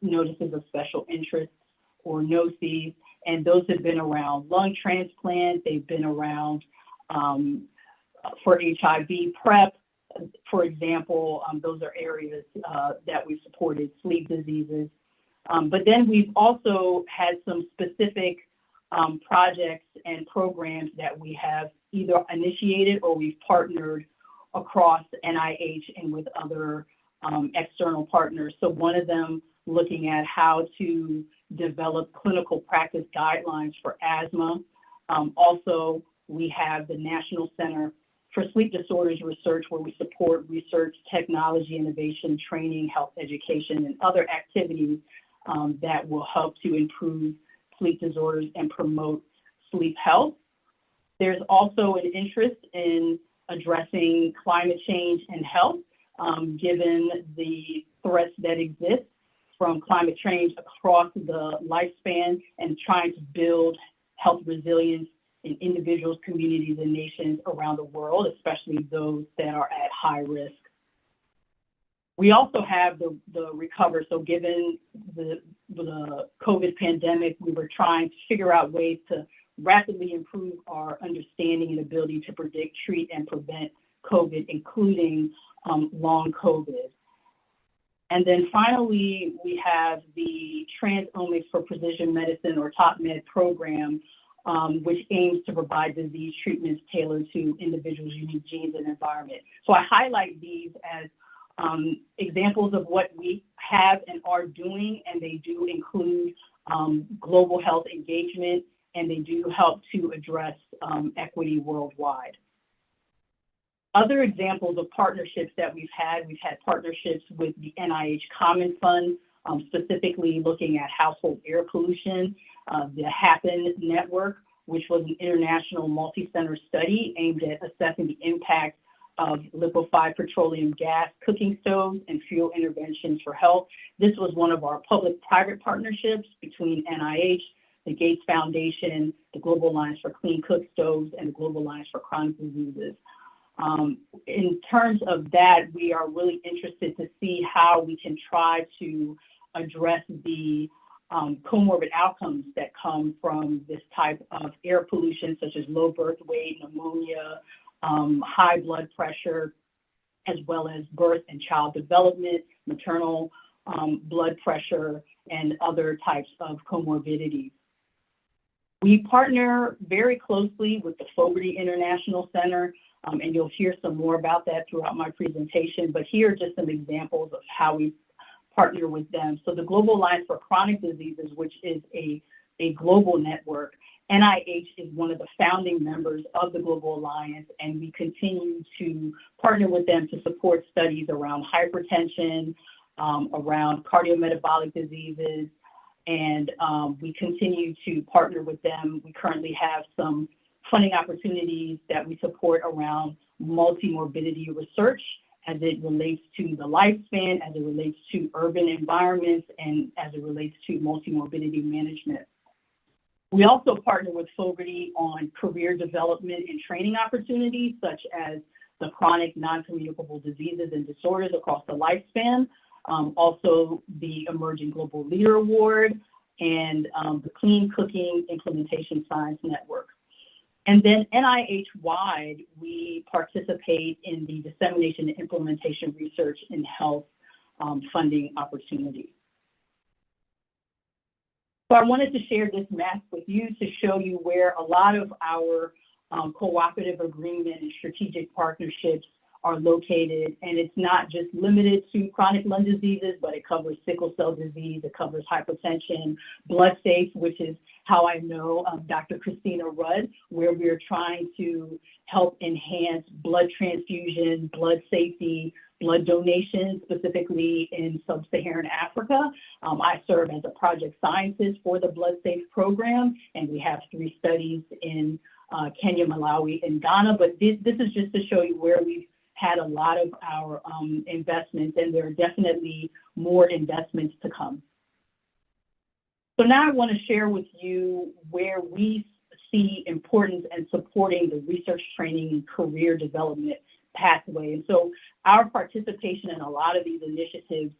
notices of special interest, or NOCs. And those have been around lung transplant. They've been around for HIV PrEP, for example. Those are areas that we've supported, sleep diseases. But then we've also had some specific projects and programs that we have either initiated or we've partnered across NIH and with other external partners. So one of them looking at how to develop clinical practice guidelines for asthma. Also, we have the National Center for Sleep Disorders Research, where we support research, technology, innovation, training, health education, and other activities that will help to improve sleep disorders and promote sleep health. There's also an interest in addressing climate change and health, given the threats that exist from climate change across the lifespan, and trying to build health resilience in individuals, communities, and nations around the world, especially those that are at high risk. We also have the recover. So given the COVID pandemic, we were trying to figure out ways to rapidly improve our understanding and ability to predict, treat, and prevent COVID, including long COVID. And then finally, we have the Transomics for Precision Medicine, or TOPMed program, which aims to provide disease treatments tailored to individuals' unique genes and environment. So I highlight these as examples of what we have and are doing, and they do include global health engagement, and they do help to address equity worldwide. Other examples of partnerships that we've had partnerships with the NIH Common Fund, specifically looking at household air pollution, the HAPPEN network, which was an international multi-center study aimed at assessing the impact of liquefied petroleum gas cooking stoves and fuel interventions for health. This was one of our public-private partnerships between NIH, the Gates Foundation, the Global Alliance for Clean Cook Stoves, and the Global Alliance for Chronic Diseases. In terms of that, we are really interested to see how we can try to address the comorbid outcomes that come from this type of air pollution, such as low birth weight, pneumonia, high blood pressure, as well as birth and child development, maternal blood pressure, and other types of comorbidities. We partner very closely with the Fogarty International Center, and you'll hear some more about that throughout my presentation, but here are just some examples of how we partner with them. So the Global Alliance for Chronic Diseases, which is a global network, NIH is one of the founding members of the Global Alliance, and we continue to partner with them to support studies around hypertension, around cardiometabolic diseases, and we continue to partner with them. We currently have some funding opportunities that we support around multi-morbidity research as it relates to the lifespan, as it relates to urban environments, and as it relates to multi-morbidity management. We also partner with Fogarty on career development and training opportunities, such as the chronic non-communicable diseases and disorders across the lifespan, also the Emerging Global Leader Award, and the Clean Cooking Implementation Science Network. And then NIH-wide, we participate in the dissemination and implementation research in health funding opportunities. So I wanted to share this map with you to show you where a lot of our cooperative agreement and strategic partnerships are located. And it's not just limited to chronic lung diseases, but it covers sickle cell disease, it covers hypertension, blood safe, which is how I know Dr. Christina Rudd, where we're trying to help enhance blood transfusion, blood safety, blood donation, specifically in sub-Saharan Africa. I serve as a project scientist for the Blood Safe program, and we have 3 studies in Kenya, Malawi, and Ghana. But this is just to show you where we've had a lot of our investments, and there are definitely more investments to come. So now I want to share with you where we see importance in supporting the research, training, and career development pathway. And so our participation in a lot of these initiatives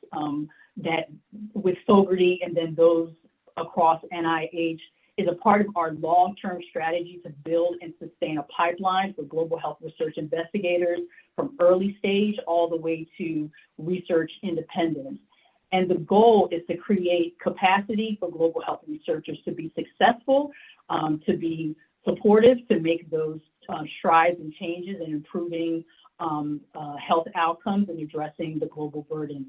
that with Fogarty and then those across NIH is a part of our long-term strategy to build and sustain a pipeline for global health research investigators from early stage all the way to research independence. And the goal is to create capacity for global health researchers to be successful, to be supportive, to make those strides and changes in improving health outcomes and addressing the global burden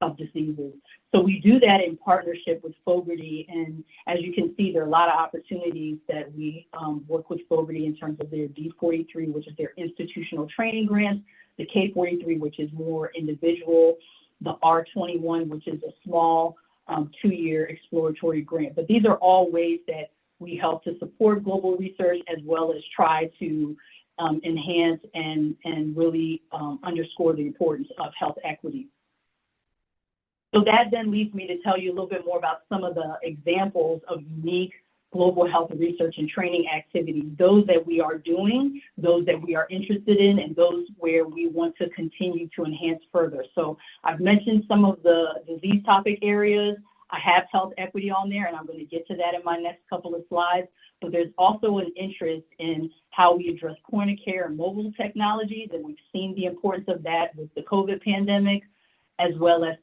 of diseases. So we do that in partnership with Fogarty, and as you can see, there are a lot of opportunities that we work with Fogarty in terms of their D43, which is their institutional training grants, the K43, which is more individual, the R21, which is a small 2-year exploratory grant. But these are all ways that we help to support global research as well as try to enhance and really underscore the importance of health equity. So that then leads me to tell you a little bit more about some of the examples of unique global health research and training activities, those that we are doing, those that we are interested in, and those where we want to continue to enhance further. So I've mentioned some of the disease topic areas. I have health equity on there, and I'm going to get to that in my next couple of slides. But there's also an interest in how we address point of care and mobile technologies, and we've seen the importance of that with the COVID pandemic, as well as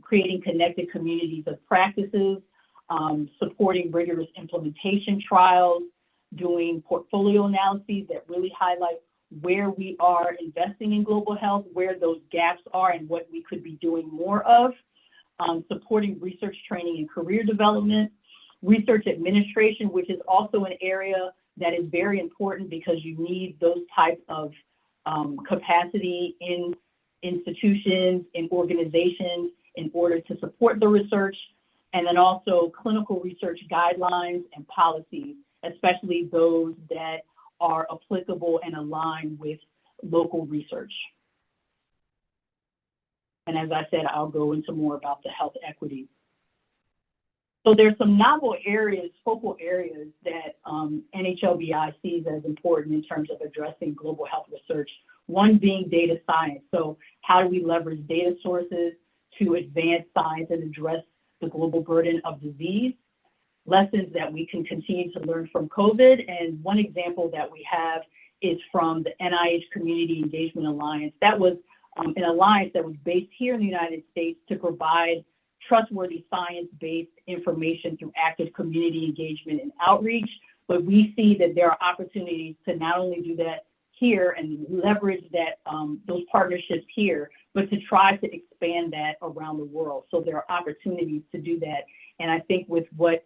creating connected communities of practices, supporting rigorous implementation trials, doing portfolio analyses that really highlight where we are investing in global health, where those gaps are, and what we could be doing more of, supporting research, training, and career development, research administration, which is also an area that is very important because you need those types of capacity in institutions, in organizations in order to support the research, and then also clinical research guidelines and policies, especially those that are applicable and aligned with local research. And as I said, I'll go into more about the health equity. So there's some novel areas, focal areas that NHLBI sees as important in terms of addressing global health research. One being data science. So how do we leverage data sources to advance science and address the global burden of disease? Lessons that we can continue to learn from COVID. And one example that we have is from the NIH Community Engagement Alliance. That was an alliance that was based here in the United States to provide trustworthy science-based information through active community engagement and outreach. But we see that there are opportunities to not only do that here and leverage that those partnerships here, but to try to expand that around the world. So there are opportunities to do that. And I think with what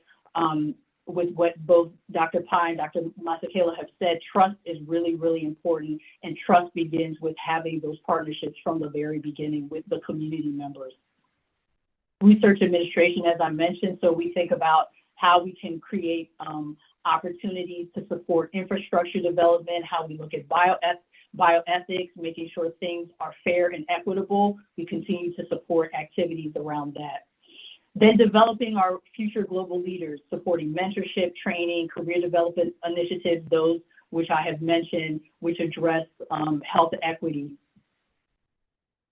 with what both Dr. Pai and Dr. Masakela have said, trust is really, really important, and trust begins with having those partnerships from the very beginning with the community members. Research administration, as I mentioned, so we think about how we can create opportunities to support infrastructure development, how we look at bioethics, making sure things are fair and equitable. We continue to support activities around that. Then developing our future global leaders, supporting mentorship, training, career development initiatives, those which I have mentioned, which address health equity.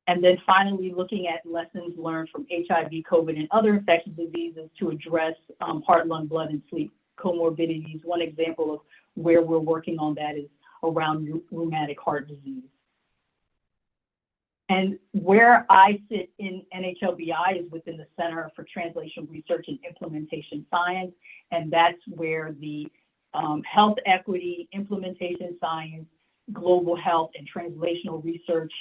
And then finally, looking at lessons learned from HIV, COVID, and other infectious diseases to address heart, lung, blood, and sleep comorbidities. One example of where we're working on that is around rheumatic heart disease. And where I sit in NHLBI is within the Center for Translational Research and Implementation Science, and that's where the health equity, implementation science, global health, and translational research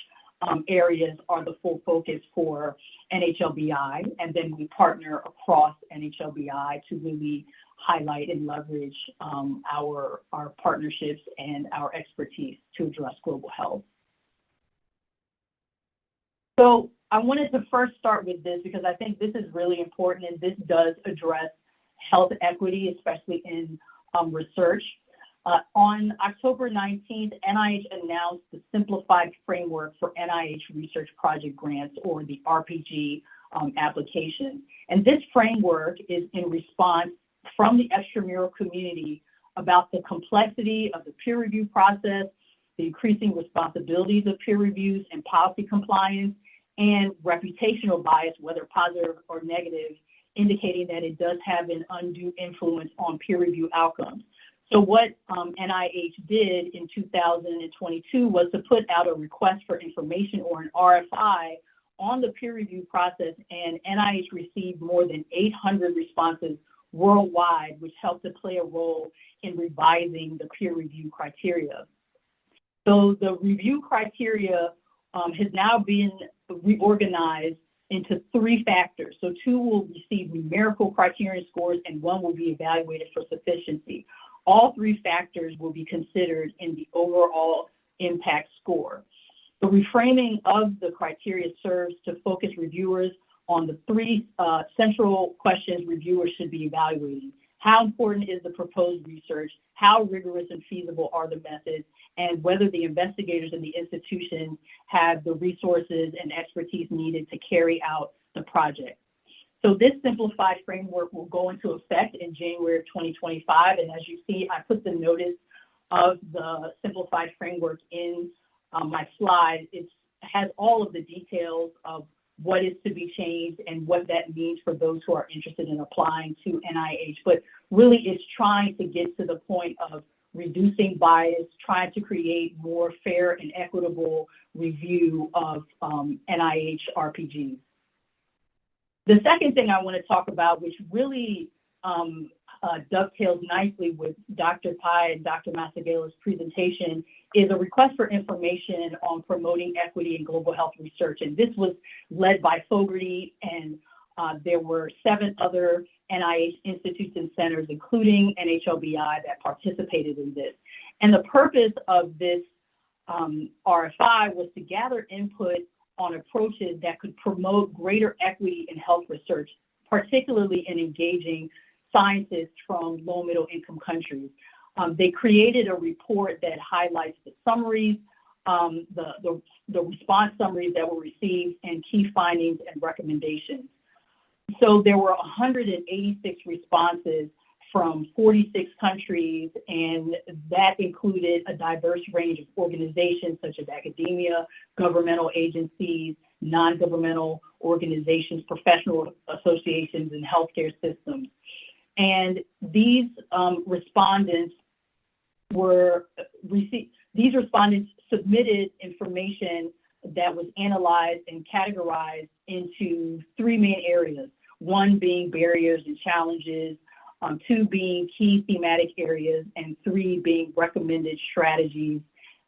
areas are the full focus for NHLBI. And then we partner across NHLBI to really highlight and leverage our partnerships and our expertise to address global health. So I wanted to first start with this because I think this is really important, and this does address health equity, especially in research. On October 19th, NIH announced the Simplified Framework for NIH Research Project Grants, or the RPG application. And this framework is in response from the extramural community about the complexity of the peer review process, the increasing responsibilities of peer reviews and policy compliance, and reputational bias, whether positive or negative, indicating that it does have an undue influence on peer review outcomes. So what NIH did in 2022 was to put out a request for information, or an RFI, on the peer review process, and NIH received more than 800 responses worldwide, which helped to play a role in revising the peer review criteria. So the review criteria has now been reorganized into 3 factors. So 2 will receive numerical criterion scores, and 1 will be evaluated for sufficiency. All 3 factors will be considered in the overall impact score. The reframing of the criteria serves to focus reviewers on the 3 central questions reviewers should be evaluating. How important is the proposed research? How rigorous and feasible are the methods? And whether the investigators in the institution have the resources and expertise needed to carry out the project. So this simplified framework will go into effect in January of 2025. And as you see, I put the notice of the simplified framework in my slide. It has all of the details of what is to be changed and what that means for those who are interested in applying to NIH. But really, it's trying to get to the point of reducing bias, trying to create more fair and equitable review of NIH RPGs. The second thing I want to talk about, which really dovetails nicely with Dr. Pai and Dr. Masagela's presentation, is a request for information on promoting equity in global health research. And this was led by Fogarty, and there were 7 other NIH institutes and centers, including NHLBI, that participated in this. And the purpose of this RFI was to gather input on approaches that could promote greater equity in health research, particularly in engaging scientists from low middle income countries. They created a report that highlights the summaries, the response summaries that were received, and key findings and recommendations. So there were 186 responses from 46 countries, and that included a diverse range of organizations such as academia, governmental agencies, non-governmental organizations, professional associations, and healthcare systems. And these respondents submitted information that was analyzed and categorized into 3 main areas. 1 being barriers and challenges, 2 being key thematic areas, and 3 being recommended strategies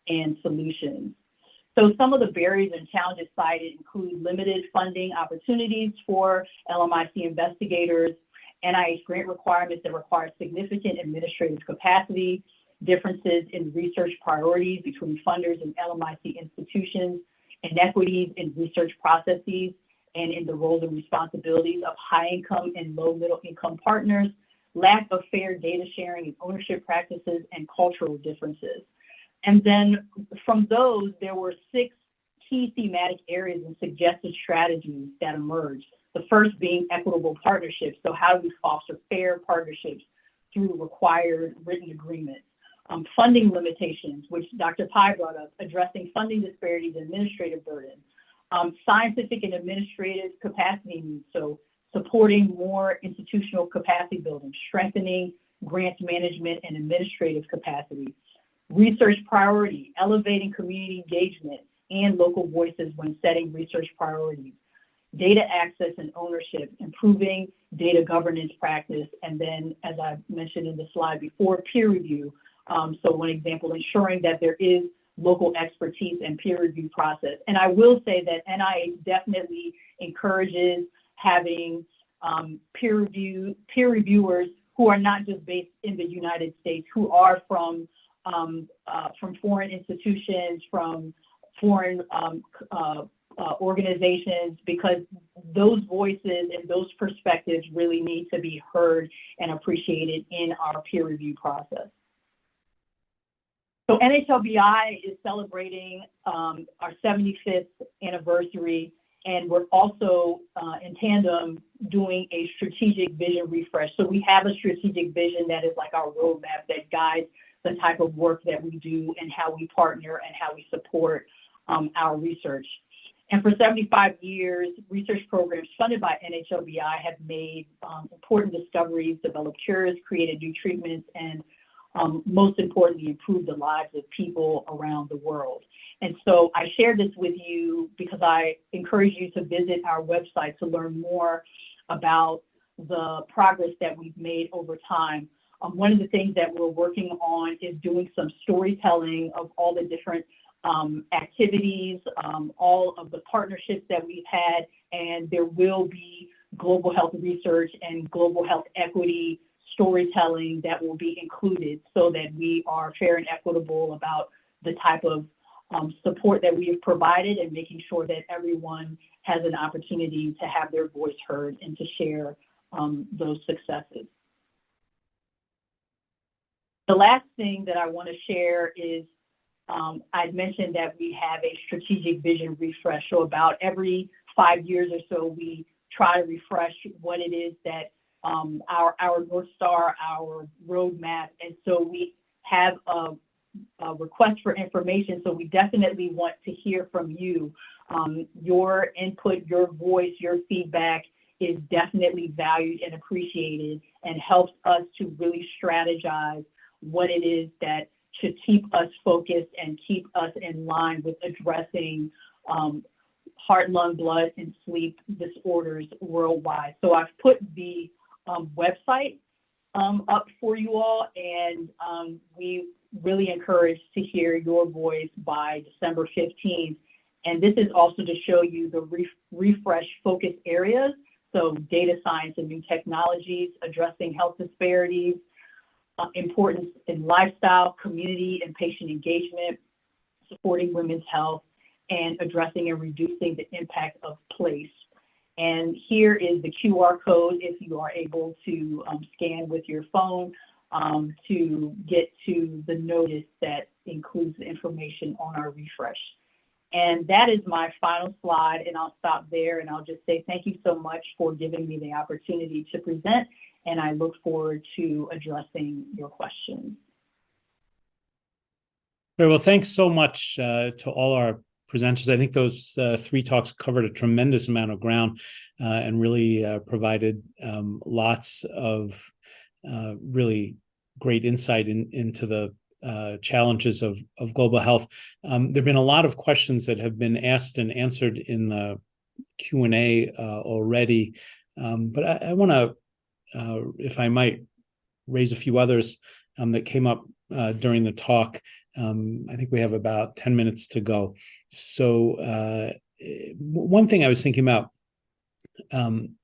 and solutions. So some of the barriers and challenges cited include limited funding opportunities for LMIC investigators, NIH grant requirements that require significant administrative capacity, differences in research priorities between funders and LMIC institutions, inequities in research processes and in the roles and responsibilities of high-income and low-middle-income partners, lack of fair data sharing and ownership practices, and cultural differences. And then from those, there were 6 key thematic areas and suggested strategies that emerged. The first being equitable partnerships. So how do we foster fair partnerships through required written agreements? Funding limitations, which Dr. Pai brought up, addressing funding disparities and administrative burden. Scientific and administrative capacity needs, so supporting more institutional capacity building, strengthening grants management and administrative capacity. Research priority, elevating community engagement and local voices when setting research priorities. Data access and ownership, improving data governance practice, and then, as I mentioned in the slide before, peer review. So one example, ensuring that there is local expertise and peer review process. And I will say that NIH definitely encourages having peer reviewers who are not just based in the United States, who are from foreign institutions, from foreign organizations, because those voices and those perspectives really need to be heard and appreciated in our peer review process. So NHLBI is celebrating our 75th anniversary, and we're also in tandem doing a strategic vision refresh. So we have a strategic vision that is like our roadmap that guides the type of work that we do and how we partner and how we support our research. And for 75 years, research programs funded by NHLBI have made important discoveries, developed cures, created new treatments, and most importantly, improved the lives of people around the world. And so I share this with you because I encourage you to visit our website to learn more about the progress that we've made over time. One of the things that we're working on is doing some storytelling of all the different activities, all of the partnerships that we've had, and there will be global health research and global health equity storytelling that will be included so that we are fair and equitable about the type of support that we have provided and making sure that everyone has an opportunity to have their voice heard and to share those successes. The last thing that I want to share is I'd mentioned that we have a strategic vision refresh. So about every 5 years or so, we try to refresh what it is that our North Star, our roadmap. And so we have a request for information. So we definitely want to hear from you. Your input, your voice, your feedback is definitely valued and appreciated and helps us to really strategize what it is that should keep us focused and keep us in line with addressing heart, lung, blood, and sleep disorders worldwide. So I've put the website up for you all, and we really encourage to hear your voice by December 15th. And this is also to show you the refresh focus areas. So data science and new technologies, addressing health disparities, importance in lifestyle, community and patient engagement, supporting women's health, and addressing and reducing the impact of place. And here is the QR code if you are able to scan with your phone to get to the notice that includes the information on our refresh. And that is my final slide, and I'll stop there and I'll just say thank you so much for giving me the opportunity to present, and I look forward to addressing your questions. Very well, thanks so much to all our presenters. I think those 3 talks covered a tremendous amount of ground and really provided lots of really great insight into the challenges of global health. There have been a lot of questions that have been asked and answered in the Q&A already, but I want to, if I might, raise a few others that came up during the talk. I think we have about 10 minutes to go. So one thing I was thinking about, and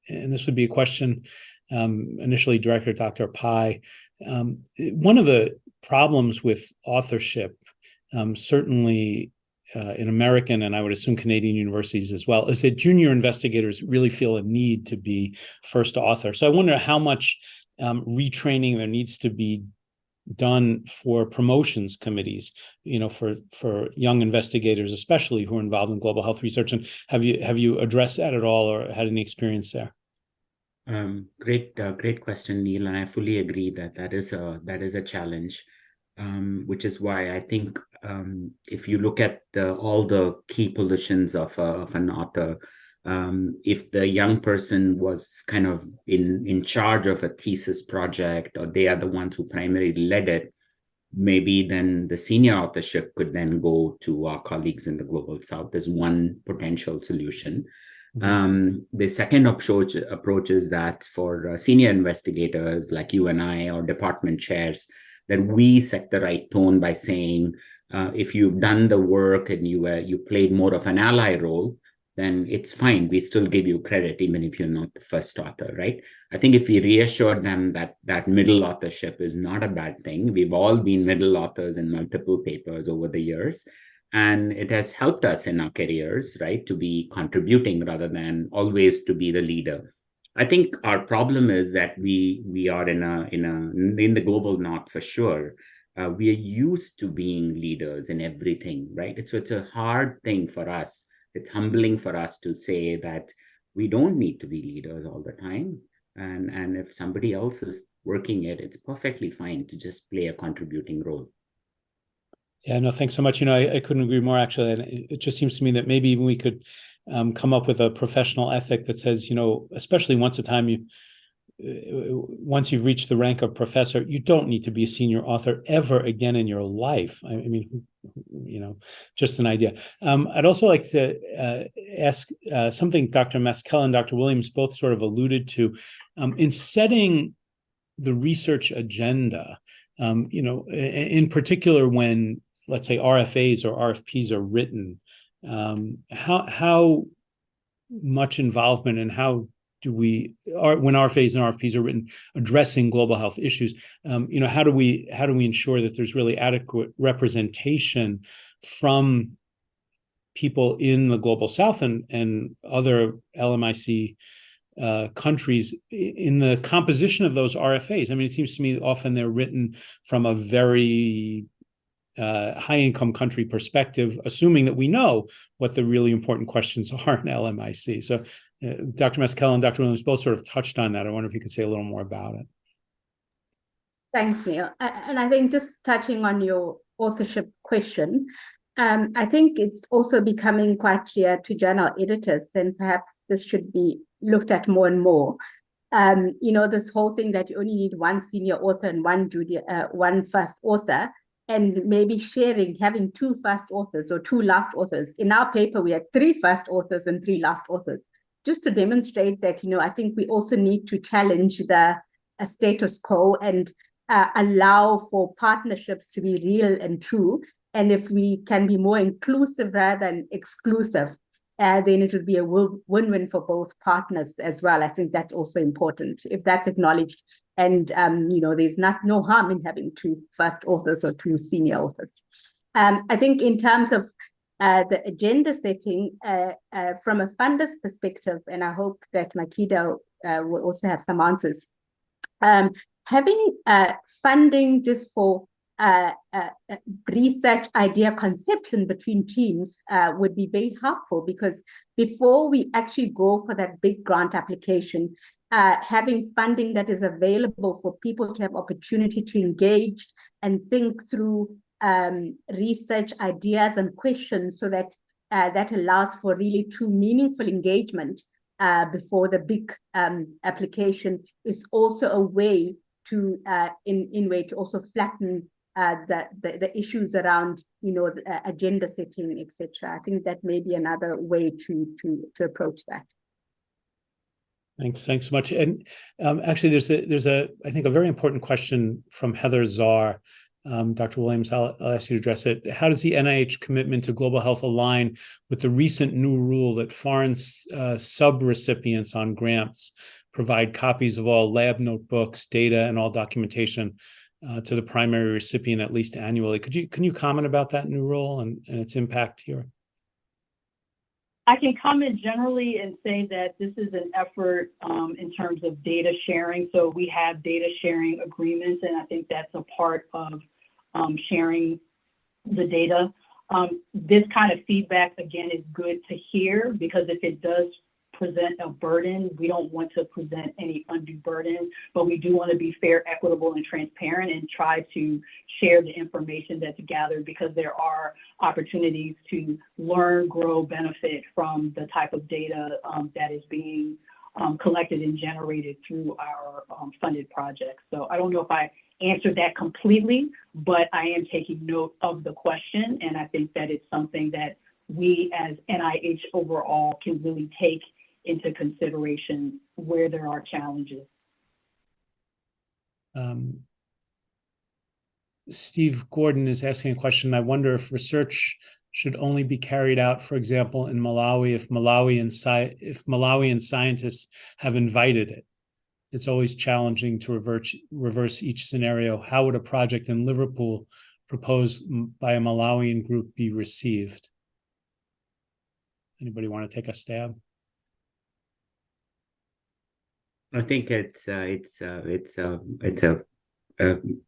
this would be a question initially Director Dr. Pai. One of the problems with authorship, certainly in American and I would assume Canadian universities as well, is that junior investigators really feel a need to be first author. So I wonder how much retraining there needs to be done for promotions committees, for young investigators, especially who are involved in global health research. And have you addressed that at all or had any experience there? Great question, Neil, and I fully agree that that is a challenge, which is why I think if you look at all the key positions of an author, if the young person was kind of in charge of a thesis project, or they are the ones who primarily led it, maybe then the senior authorship could then go to our colleagues in the Global South as one potential solution. The second approach is that for senior investigators like you and I, or department chairs, that we set the right tone by saying, if you've done the work and you played more of an ally role, then it's fine. We still give you credit, even if you're not the first author, right? I think if we reassure them that middle authorship is not a bad thing, we've all been middle authors in multiple papers over the years, and it has helped us in our careers, right, to be contributing rather than always to be the leader. I think our problem is that we are in the global north for sure. We are used to being leaders in everything, right? So it's a hard thing for us. It's humbling for us to say that we don't need to be leaders all the time. And if somebody else is working it, it's perfectly fine to just play a contributing role. Yeah, no, thanks so much. I couldn't agree more, actually. And it just seems to me that maybe we could come up with a professional ethic that says, especially once you've reached the rank of professor, you don't need to be a senior author ever again in your life. I mean, just an idea. I'd also like to ask something Dr. Maskell and Dr. Williams both sort of alluded to in setting the research agenda, in particular when, let's say, RFAs or RFPs are written, how much involvement and how do when RFAs and RFPs are written addressing global health issues, how do we ensure that there's really adequate representation from people in the Global South and other LMIC countries in the composition of those RFAs? I mean, it seems to me often they're written from a very high-income country perspective, assuming that we know what the really important questions are in LMIC. So Dr. Maskell and Dr. Williams both sort of touched on that. I wonder if you could say a little more about it. Thanks, Neil. And I think just touching on your authorship question, I think it's also becoming quite clear to journal editors, and perhaps this should be looked at more and more. This whole thing that you only need one senior author and one first author, and maybe having two first authors or two last authors. In our paper, we had 3 first authors and 3 last authors, just to demonstrate that, I think we also need to challenge the status quo and allow for partnerships to be real and true. And if we can be more inclusive rather than exclusive, then it would be a win-win for both partners as well. I think that's also important, if that's acknowledged. And, there's no harm in having 2 first authors or 2 senior authors. I think in terms of the agenda setting, from a funder's perspective, and I hope that Makida will also have some answers, having funding just for research idea conception between teams would be very helpful, because before we actually go for that big grant application, having funding that is available for people to have opportunity to engage and think through research ideas and questions, so that that allows for really true meaningful engagement before the big application, is also a way to to also flatten the issues around agenda setting, etc. I think that may be another way to approach that. Thanks so much. And actually, there's a I think a very important question from Heather Czar. Dr. Williams, I'll ask you to address it. How does the NIH commitment to global health align with the recent new rule that foreign sub-recipients on grants provide copies of all lab notebooks, data, and all documentation to the primary recipient at least annually. Can you comment about that new role and its impact here? I can comment generally and say that this is an effort in terms of data sharing. So we have data sharing agreements, and I think that's a part of sharing the data. This kind of feedback, again, is good to hear, because if it does present a burden, we don't want to present any undue burden, but we do want to be fair, equitable, and transparent, and try to share the information that's gathered, because there are opportunities to learn, grow, benefit from the type of data that is being collected and generated through our funded projects. So I don't know if I answered that completely, but I am taking note of the question, and I think that it's something that we as NIH overall can really take into consideration where there are challenges. Steve Gordon is asking a question. I wonder if research should only be carried out, for example, in Malawi, if Malawian scientists have invited it. It's always challenging to reverse each scenario. How would a project in Liverpool proposed by a Malawian group be received? Anybody want to take a stab? I think it's a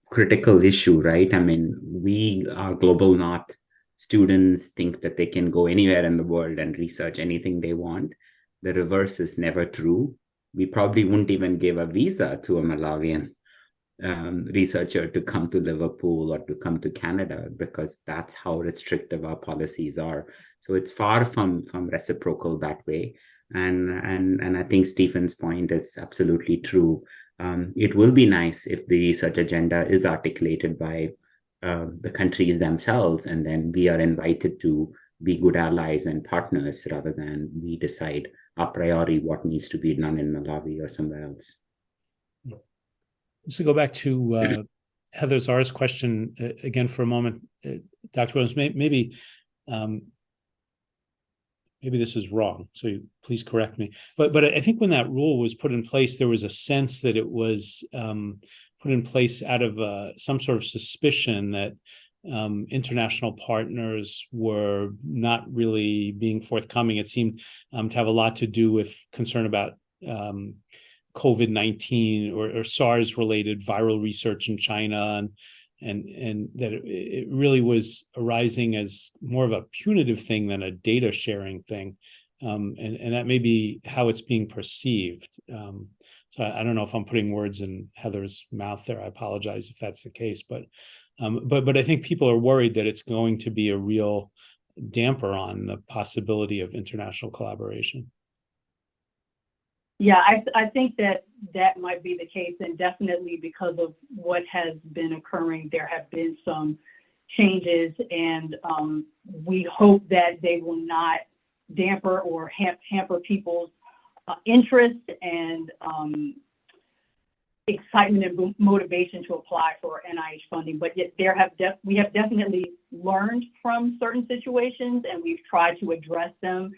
critical issue, right? I mean, we are global North students think that they can go anywhere in the world and research anything they want. The reverse is never true. We probably wouldn't even give a visa to a Malawian researcher to come to Liverpool or to come to Canada, because that's how restrictive our policies are. So it's far from reciprocal that way. And I think Stephen's point is absolutely true. It will be nice if the research agenda is articulated by the countries themselves, and then we are invited to be good allies and partners, rather than we decide a priori what needs to be done in Malawi or somewhere else. So go back to Heather Zara's question again for a moment, Dr. Williams. Maybe this is wrong, so please correct me. But I think when that rule was put in place, there was a sense that it was put in place out of some sort of suspicion that international partners were not really being forthcoming. It seemed to have a lot to do with concern about COVID-19 or SARS-related viral research in China, and that it really was arising as more of a punitive thing than a data sharing thing, and that may be how it's being perceived. So I don't know if I'm putting words in Heather's mouth there. I apologize if that's the case, but I think people are worried that it's going to be a real damper on the possibility of international collaboration. Yeah, I think that might be the case, and definitely because of what has been occurring, there have been some changes, and we hope that they will not damper or hamper people's interest and excitement and motivation to apply for NIH funding. But yet we have definitely learned from certain situations, and we've tried to address them.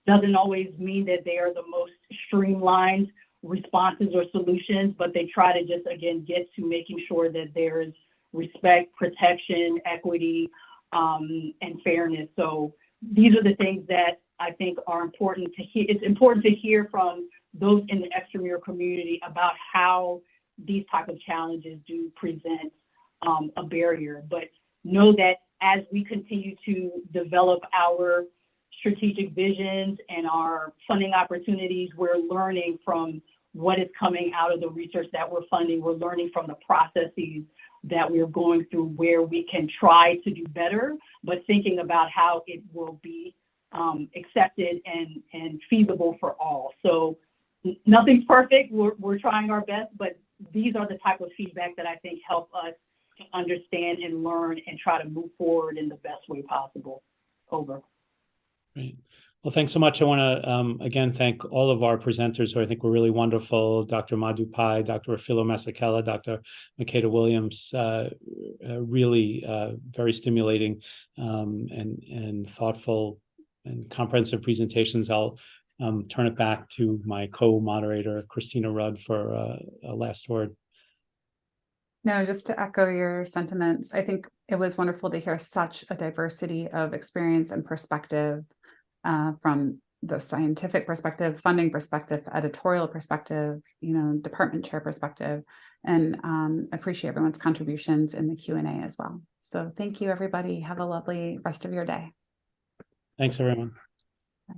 Doesn't always mean that they are the most streamlined responses or solutions, but they try to just, again, get to making sure that there is respect, protection, equity, and fairness. So these are the things that I think are important to hear. It's important to hear from those in the extramural community about how these type of challenges do present a barrier. But know that as we continue to develop our strategic visions and our funding opportunities, we're learning from what is coming out of the research that we're funding. We're learning from the processes that we're going through where we can try to do better, but thinking about how it will be accepted and feasible for all. So nothing's perfect. We're trying our best, but these are the type of feedback that I think help us to understand and learn and try to move forward in the best way possible. Over. Great. Well, thanks so much. I want to, again, thank all of our presenters who I think were really wonderful. Dr. Madhu Pai, Dr. Afilo Masekela, Dr. Makeda Williams, really very stimulating and thoughtful and comprehensive presentations. I'll turn it back to my co-moderator, Christina Rudd, for a last word. No, just to echo your sentiments, I think it was wonderful to hear such a diversity of experience and perspective from the scientific perspective, funding perspective, editorial perspective, department chair perspective, and appreciate everyone's contributions in the Q&A as well. So thank you, everybody. Have a lovely rest of your day. Thanks, everyone. Bye.